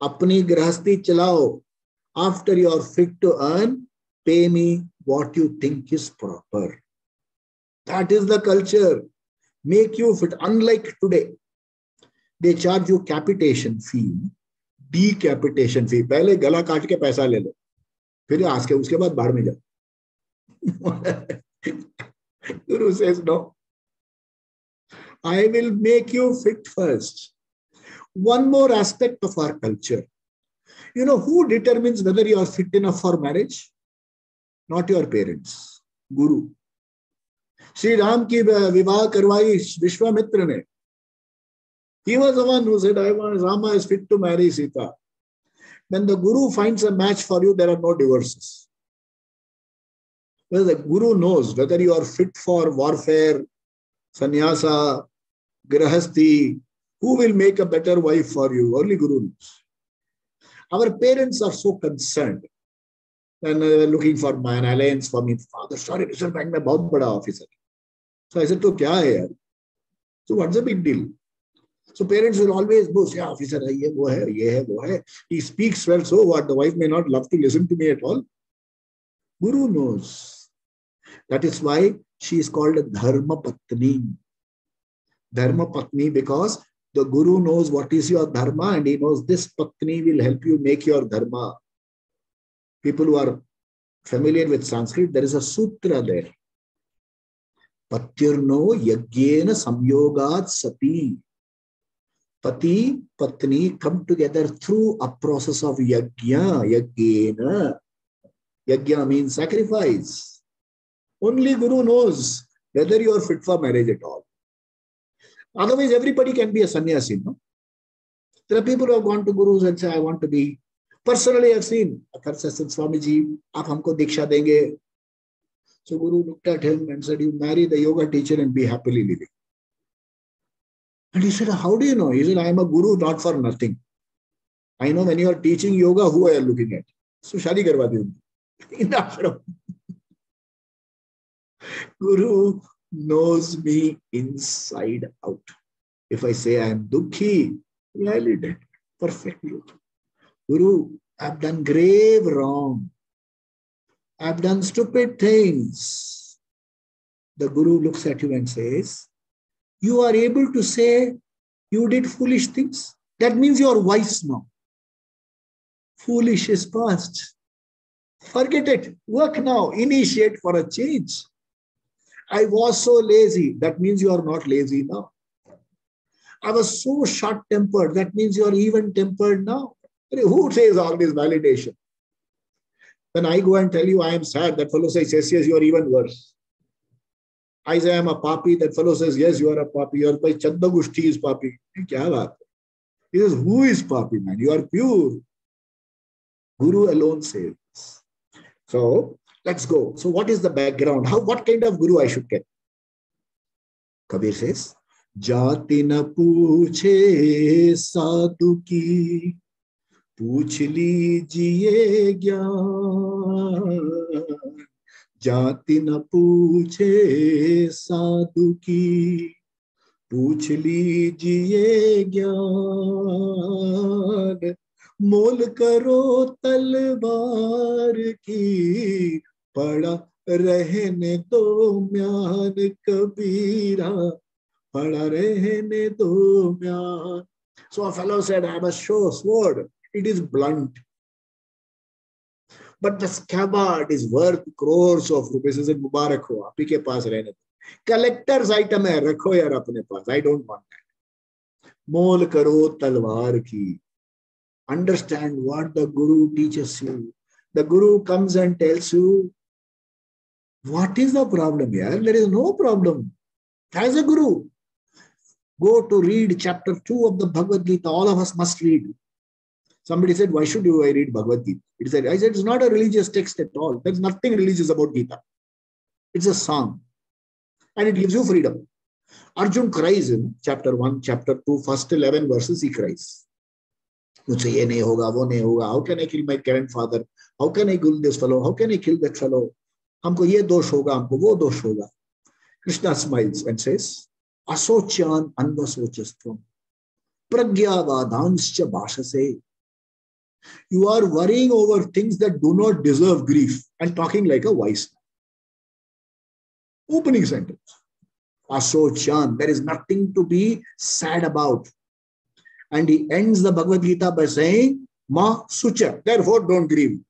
Apni grahasti chalao. After you are fit to earn, pay me what you think is proper. That is the culture. Make you fit. Unlike today, they charge you capitation fee, decapitation fee. पहले गला काट के पैसा ले लो, फिर आस के उसके बाद बाहर में जाओ. Guru says no. I will make you fit first. One more aspect of our culture. You know who determines whether you are fit enough for marriage? Not your parents. Guru. Sri Ram ki vivah karwai Vishwamitra ne. He was the one who said, Rama is fit to marry Sita. When the Guru finds a match for you, there are no divorces. Well, the Guru knows whether you are fit for warfare, sannyasa, grahasti, who will make a better wife for you. Only Guru knows. Our parents are so concerned when they were looking for an alliance for me. Father, sorry, Reserve Bank mein bahut bada officer. So I said, to kya hai yaar? So what's the big deal? So parents will always boast, yeah, officer hai, ye hai, wo hai. He speaks well, so what? The wife may not love to listen to me at all. Guru knows. That is why she is called a Dharma Patni. Dharma Patni, because the Guru knows what is your Dharma and he knows this Patni will help you make your Dharma. People who are familiar with Sanskrit, there is a sutra there. Patyurno yagyena samyogat sati. Pati, patni come together through a process of yagya, yagyena. Yagya means sacrifice. Only Guru knows whether you are fit for marriage at all. Otherwise, everybody can be a sannyasi. No? There are people who have gone to Gurus and say, I want to be. Personally, I have seen, Swamiji, aap humko diksha denge. So Guru looked at him and said, you marry the yoga teacher and be happily living. And he said, how do you know? He said, I am a Guru not for nothing. I know when you are teaching yoga, who are you looking at? So shadi karwa di in the ashram. Guru knows me inside out. If I say I am dukhi, really dead. Perfectly. Guru, I've done grave wrong. I've done stupid things. The Guru looks at you and says, you are able to say you did foolish things. That means you are wise now. Foolish is past. Forget it. Work now. Initiate for a change. I was so lazy. That means you are not lazy now. I was so short-tempered. That means you are even-tempered now. Who says all this validation? When I go and tell you I am sad, that fellow says, yes, you are even worse. I say I am a papi, that fellow says, yes, you are a papi. Your by Chadda Gushti is papi. Kya baat? He says, who is papi, man? You are pure. Guru alone says. So, let's go. So, what is the background? What kind of Guru I should get? Kabir says, Jati na pooche sadhu ki, पूछ लीजिए ज्ञान जाति न पूछे साधु की पूछ लीजिए ज्ञान मोल करो तलवार की पड़ा रहने दो म्यान कबीरा पड़ा रहने दो म्यान. So a fellow said, I must show a sword. It is blunt. But the scabbard is worth crores of rupees. He said, Mubarak ho, aap hi ke paas rehne do. Collector's item hai, rakho yaar apne paas. I don't want that. Mol karo talwar ki. Understand what the Guru teaches you. The Guru comes and tells you, what is the problem here? There is no problem. As a Guru, go to read chapter 2 of the Bhagavad Gita. All of us must read. Somebody said, why should I read Bhagavad Gita? I said, it's not a religious text at all. There's nothing religious about Gita. It's a song. And it gives you freedom. Arjun cries in chapter 1, chapter 2, first 11 verses, he cries. Mujhse ye nahi hoga, wo nahi hoga. How can I kill my grandfather? How can I kill this fellow? How can I kill that fellow? Humko ye dosh hoga, humko wo dosh hoga. Krishna smiles and says, Asocyan anvasochastvam pragyavadanscha bhashase. You are worrying over things that do not deserve grief and talking like a wise man. Opening sentence. Asocyan. There is nothing to be sad about. And he ends the Bhagavad Gita by saying, Ma sucha. Therefore, don't grieve.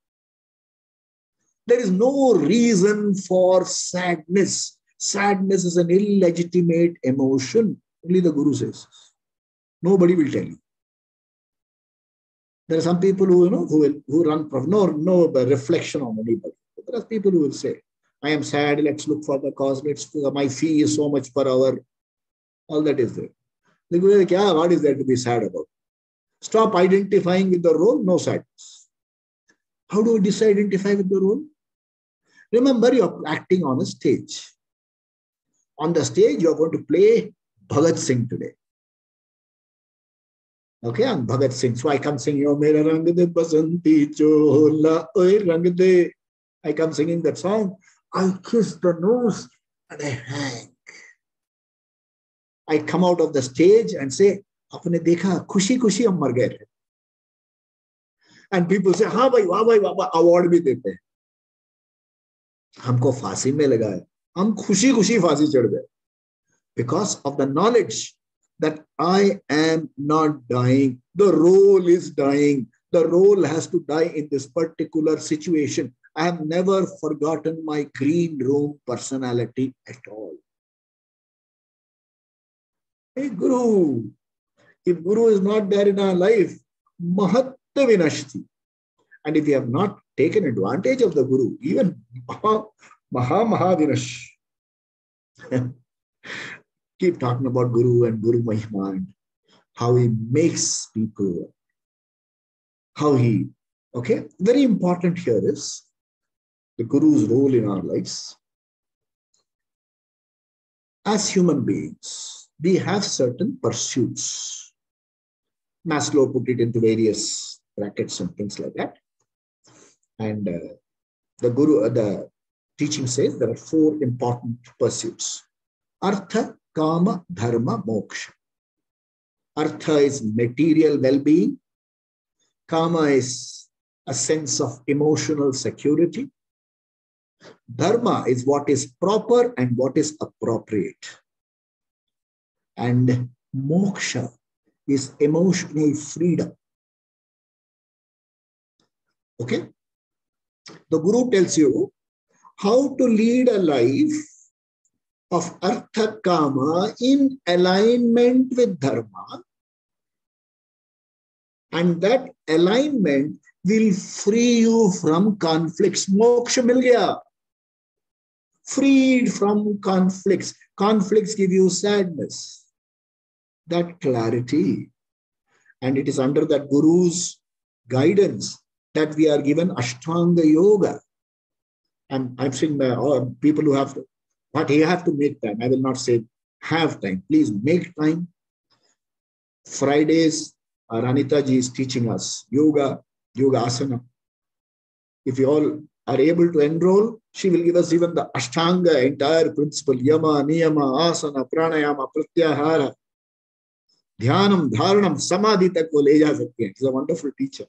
There is no reason for sadness. Sadness is an illegitimate emotion. Only the Guru says. Nobody will tell you. There are some people who run no reflection on anybody. There are people who will say, I am sad, let's look for the cause, my fee is so much per hour. All that is there. The Guru says, what is there to be sad about? Stop identifying with the role, no sadness. How do you identify with the role? Remember, you are acting on a stage. On the stage, you are going to play Bhagat Singh today. Okay, I'm Bhagat Singh. So I come singing, Yo Mera Rang De Basanti Chola Oi Rang De. I come singing that song. I kiss the nose and I hang. I come out of the stage and say, Apne dekha, khushi khushi hum mar gaye. And people say, हाँ भाई वाह भाई वाह award भी देते हैं. हमको फांसी में लगा है. हम खुशी खुशी फांसी चढ़ गए. Because of the knowledge that I am not dying. The role is dying. The role has to die in this particular situation. I have never forgotten my green room personality at all. Hey, Guru. If Guru is not there in our life, mahatta vinashti. And if we have not taken advantage of the Guru, even maha vinash. Keep talking about Guru and Guru Mahima and how he makes people, how he, okay. Very important here is the Guru's role in our lives. As human beings, we have certain pursuits. Maslow put it into various brackets and things like that. And the teaching says there are 4 important pursuits. Artha, Kama, Dharma, Moksha. Artha is material well-being. Kama is a sense of emotional security. Dharma is what is proper and what is appropriate. And moksha is emotional freedom. Okay? The Guru tells you how to lead a life of Artha Kama in alignment with Dharma. And that alignment will free you from conflicts. Moksha mil gaya. Freed from conflicts. Conflicts give you sadness. That clarity. And it is under that Guru's guidance that we are given Ashtanga Yoga. And I'm saying people who have to, but you have to make time. I will not say have time. Please make time. Fridays, Ranita ji is teaching us yoga asana. If you all are able to enroll, she will give us even the Ashtanga entire principle. Yama, Niyama, Asana, Pranayama, Pratyahara, Dhyanam, Dharanam, Samadhi tak wo le ja sakte hain. She's a wonderful teacher.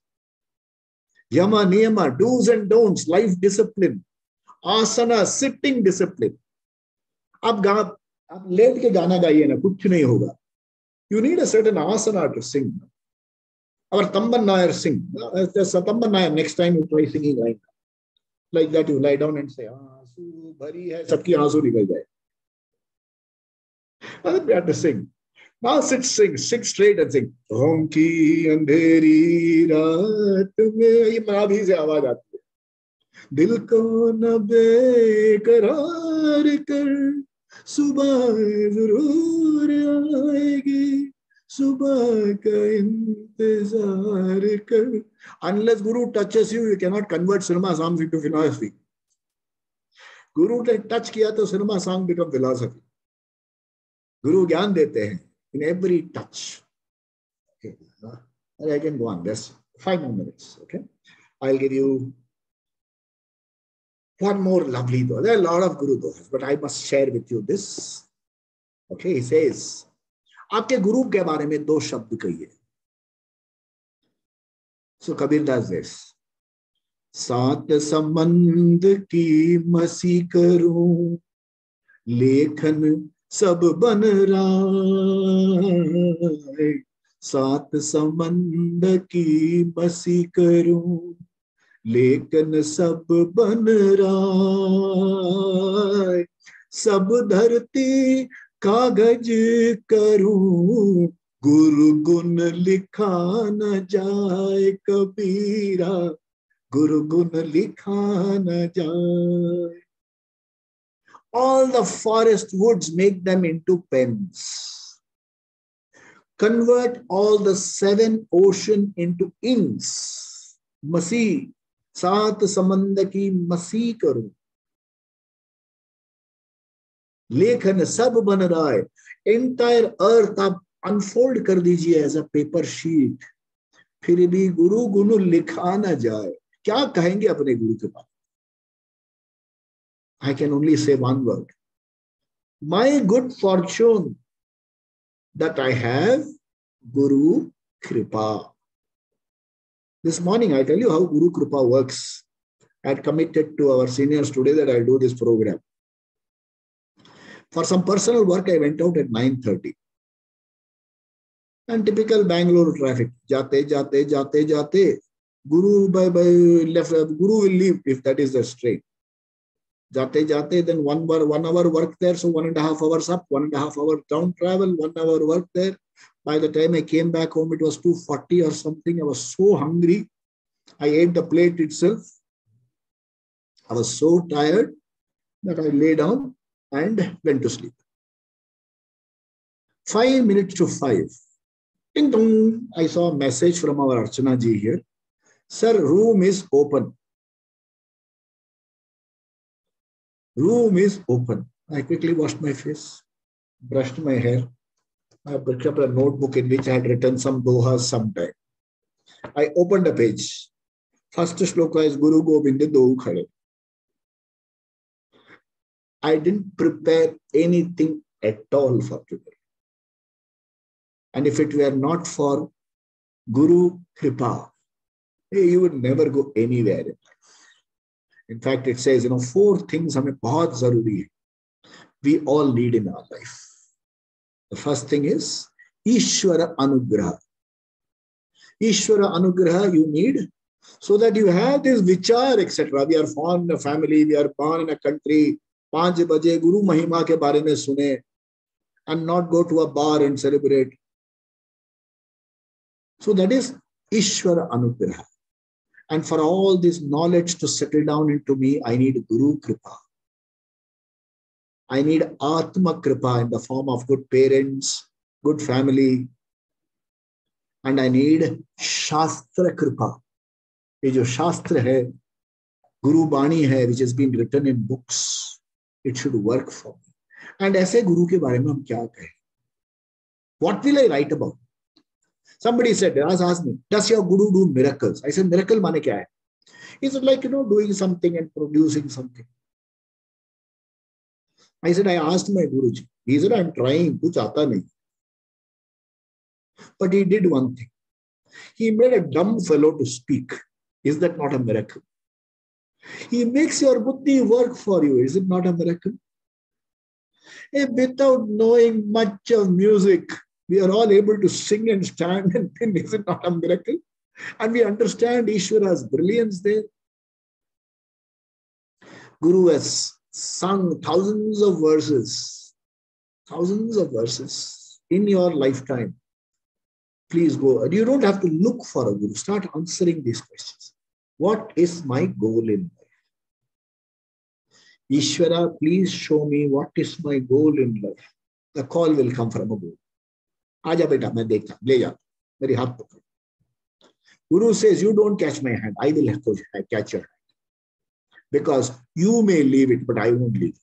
Yama, Niyama, do's and don'ts, life discipline. Asana, sitting discipline. आप late के गाना गाइए ना, कुछ नहीं होगा. You need a certain asana to sing. Our Tamban Nair sing. There's a Tamban Nair. Next time you try singing like that, you lie down and say, "Aansu bhari hai, sabki aansu nikal jaye." Then we have to sing. Now sit straight and sing. Om ki andheri raat mein. ये मराठी से आवाज आती है. दिल को न बेकरार कर, सुबह जरूर आएगी, सुबह का इंतजार कर. Unless Guru touches you, you cannot convert cinema songs into philosophy. Guru ने touch किया तो cinema song become philosophy. Guru ज्ञान देते हैं in every touch. Okay. I can go on. There's 5 more minutes. Okay. I'll give you one more lovely doha. There are a lot of Guru dohas, but I must share with you this. Okay, he says, आपके गुरु के बारे में 2 शब्द कहिए. So kabirdas says, सात संबंध की मसी करूं, लेखन सब बन राय. सात संबंध की मसी करूं, लेकिन सब बन राय. सब धरती कागज करूं, गुरु गुण लिखा न जाए कबीरा, गुरु गुण लिखा न जाए. All the forest woods, make them into pens. Convert all the 7 ocean into inks. Masi, सात समंद की मसी करूं, लेखन सब बन रहा है. एंटायर अर्थ आप अनफोल्ड कर दीजिए एज अ पेपर शीट, फिर भी गुरु गुण लिखा ना जाए. क्या कहेंगे अपने गुरु के बारे में? I can only say one word. My good fortune that I have Guru Kripa. This morning, I tell you how Guru Kripa works. I had committed to our seniors today that I'll do this program. For some personal work, I went out at 9:30. And typical Bangalore traffic. Jate. Guru left. Guru will leave if that is the straight. Jate jate, then 1 hour work there, so 1.5 hours up, 1.5 hour down travel, 1 hour work there. By the time I came back home, it was 2:40 or something. I was so hungry. I ate the plate itself. I was so tired that I lay down and went to sleep. 5 minutes to 5. Ding dong. I saw a message from our Archana ji here. Sir, room is open. Room is open. I quickly washed my face, brushed my hair. I picked up a notebook in which I had written some dohas sometime. I opened a page. First shloka is Guru Gobind Dohu Khade. I didn't prepare anything at all for today. And if it were not for Guru Kripa, you would never go anywhere in life. In fact, it says, 4 things hame bahut zaruri hai. We all need in our life. The first thing is Ishvara Anugraha. Ishvara Anugraha you need so that you have this vichar, etc. We are born in a family, we are born in a country. 5 baje Guru Mahima ke baare mein sune and not go to a bar and celebrate. So that is Ishvara Anugraha. And for all this knowledge to settle down into me, I need Guru Kripa. I need Atma Kripa in the form of good parents, good family. And I need Shastra Kripa. Ye jo Shastra hai, Guru Bani hai, which has been written in books. It should work for me. And aise Guru ke baare mein hum kya kahe? What will I write about? Somebody said, asked me, does your Guru do miracles? I said, miracle mane kya hai? He said, like, doing something and producing something. I said, I asked my Guruji. He said, I'm trying, kuch aata nahi. But he did one thing. He made a dumb fellow to speak. Is that not a miracle? He makes your buddhi work for you. Is it not a miracle? Without knowing much of music, we are all able to sing and stand and think. Is it not a miracle? And we understand Ishvara's brilliance there. Guru has sung thousands of verses in your lifetime. Please go. You don't have to look for a Guru. Start answering these questions. What is my goal in life? Ishvara, please show me what is my goal in life. The call will come from a Guru. Aaja beta, main dekhta, le ja, meri haath pakad. Guru says, you don't catch my hand. I will catch your hand. Because you may leave it, but I won't leave it.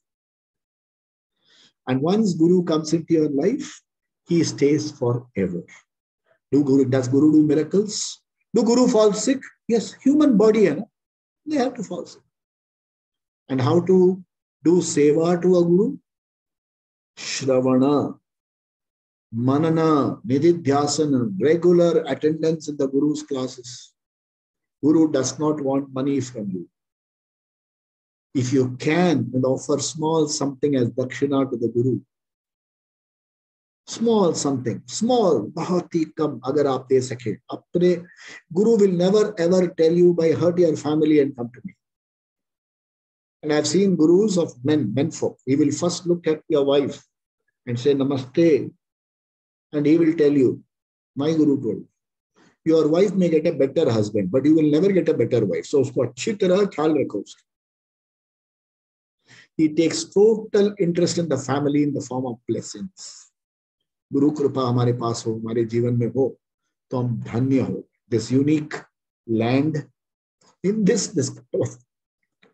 And once Guru comes into your life, he stays forever. Does Guru do miracles? Do Guru fall sick? Yes, human body, they have to fall sick. And how to do seva to a Guru? Shravana, Manana, Nididhyasana, regular attendance in the Guru's classes. Guru does not want money from you. If you can, and offer small something as dakshina to the Guru. Small something, small, bahut hi kam, agar aap de sake. Apne Guru will never ever tell you by hurt your family and come to me. And I've seen Gurus of menfolk. He will first look at your wife and say namaste. And he will tell you, my Guru told me, your wife may get a better husband, but you will never get a better wife. So usko achhi tarah khayal rakho uska. He takes total interest in the family in the form of blessings. Guru Kripa हमारे पास हो, हमारे जीवन में हो, तो हम धन्य हो. This unique land in this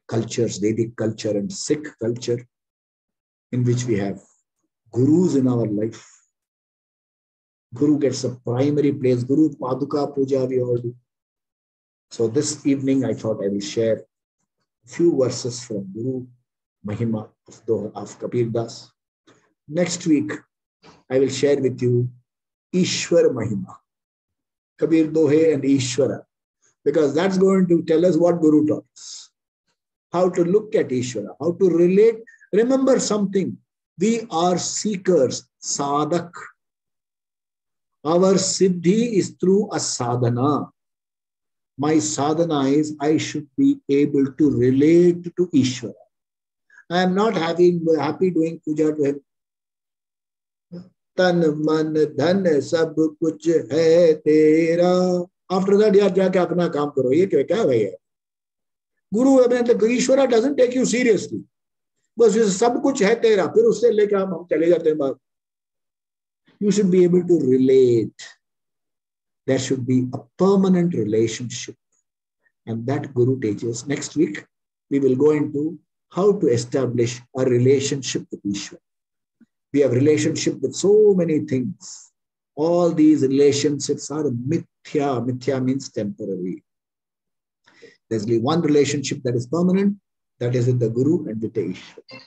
cultures, Vedic culture and Sikh culture, in which we have Gurus in our life. Guru gets a primary place. Guru Paduka Puja we all do. So this evening I thought I will share a few verses from Guru Mahima of Dohe of Kabirdas. Next week I will share with you Ishwar Mahima, Kabir Dohe and Ishwara, because that's going to tell us what Guru taught us. How to look at Ishwara, how to relate. Remember something, we are seekers, sadhak. Our siddhi is through a sadhana. My sadhana is I should be able to relate to Ishwara. I am not happy doing puja to him. Tan man dhan sab kuch hai tera. After that, yaar jaake apna kaam karo. Ye kya hai? Guru, Ishvara doesn't take you seriously. बस ये सब कुछ है तेरा, फिर उससे लेकर हम चले जाते हैं बाहर. You should be able to relate. There should be a permanent relationship, and that Guru teaches. Next week we will go into how to establish a relationship with Ishvara. We have relationship with so many things. All these relationships are mithya. Mithya means temporary. There's only one relationship that is permanent. That is with the Guru and with the Ishvara.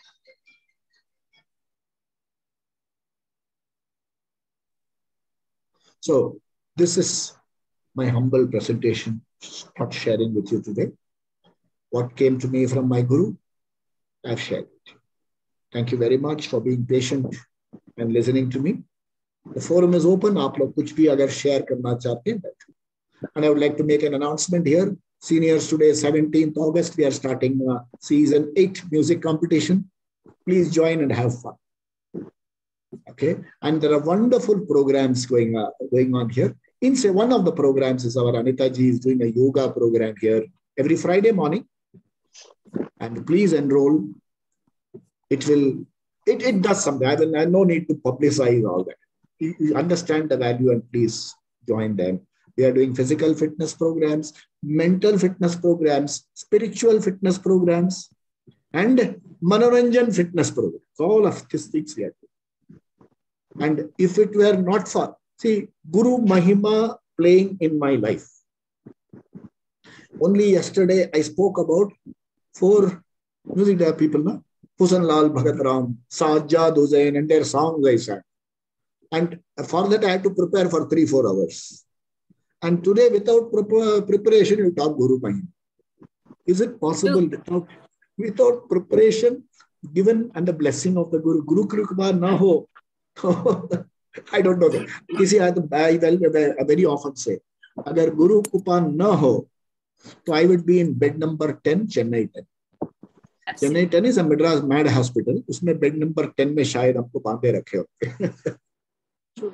So this is my humble presentation, not sharing with you today. What came to me from my Guru, I've shared it. Thank you very much for being patient and listening to me. The forum is open. आप लोग कुछ भी अगर share करना चाहते हैं, and I would like to make an announcement here. Seniors, today, 17th August, we are starting season 8 music competition. Please join and have fun. Okay, and there are wonderful programs going on here. One of the programs is our Anita ji is doing a yoga program here every Friday morning, and please enroll. It does something. I have no need to publicize all that. You understand the value and please join them. We are doing physical fitness programs, mental fitness programs, spiritual fitness programs, and Manoranjan fitness programs. All of these things we are doing. And if it were not for, see, Guru Mahima playing in my life. Only yesterday I spoke about 4 music people, na? Husan Lal Bhagat Ram, Sajjad Hussain, and their songs I sang. And for that I had to prepare for 3-4 hours. And today, without preparation, you talk Guru Mahima. Is it possible without preparation, given and the blessing of the Guru? Guru Kripa na ho. I don't know that. I very often say, agar Guru Kripa na ho, so I would be in bed number 10, Chennai 10. Chennai 10 is a Madras Mad Hospital. Usme bed number 10 mein shayad humko baandhe rakhe hote. True.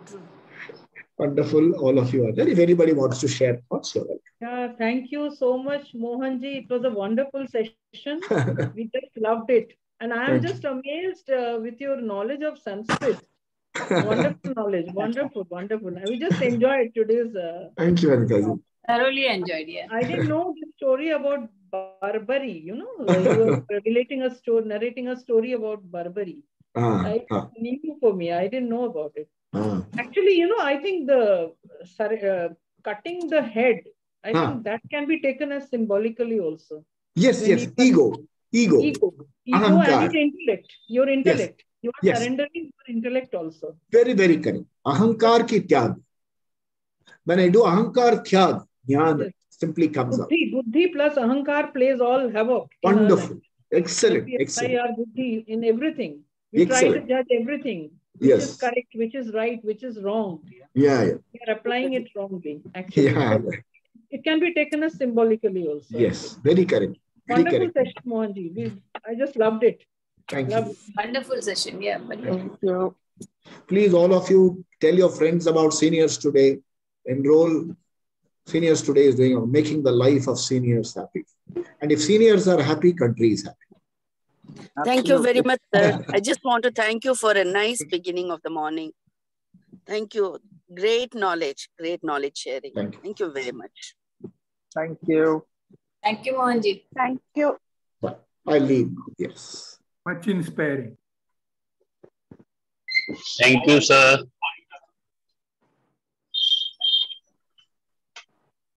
Wonderful, all of you are there. If anybody wants to share thoughts, you're welcome. Yeah, thank you so much, Mohanji. It was a wonderful session. We just loved it. And I am just amazed with your knowledge of Sanskrit. Wonderful knowledge. Wonderful. We just enjoyed today's. Thank you, Anita. Thoroughly enjoyed, yeah. I didn't know the story about Barbary. You were narrating a story about Barbary. It's new for me. I didn't know about it. Actually, I think the cutting the head, I think that can be taken as symbolically also. Yes. Ego and your intellect. Your intellect. You are surrendering your intellect also. Very, very correct. Ahankar ki tyag. When I do ahankar tyag, jnana simply comes out. Buddhi plus ahankar plays all havoc. Wonderful. Excellent. We apply our buddhi in everything. We try to judge everything. Which is correct, which is right, which is wrong. Yeah. We are applying it wrongly, actually. Yeah. It can be taken as symbolically also. Yes, very correct. Wonderful session, Mohanji. I just loved it. Thank you. Wonderful session, yeah. Thank you. Please, all of you, tell your friends about Seniors Today. Enroll. Seniors Today is making the life of seniors happy. And if seniors are happy, country is happy. Thank you very much, sir. I just want to thank you for a nice beginning of the morning. Thank you. Great knowledge sharing. Thank you very much. Thank you. Thank you, Mohanji. Thank you. I leave. Yes. Much inspiring. Thank you, sir.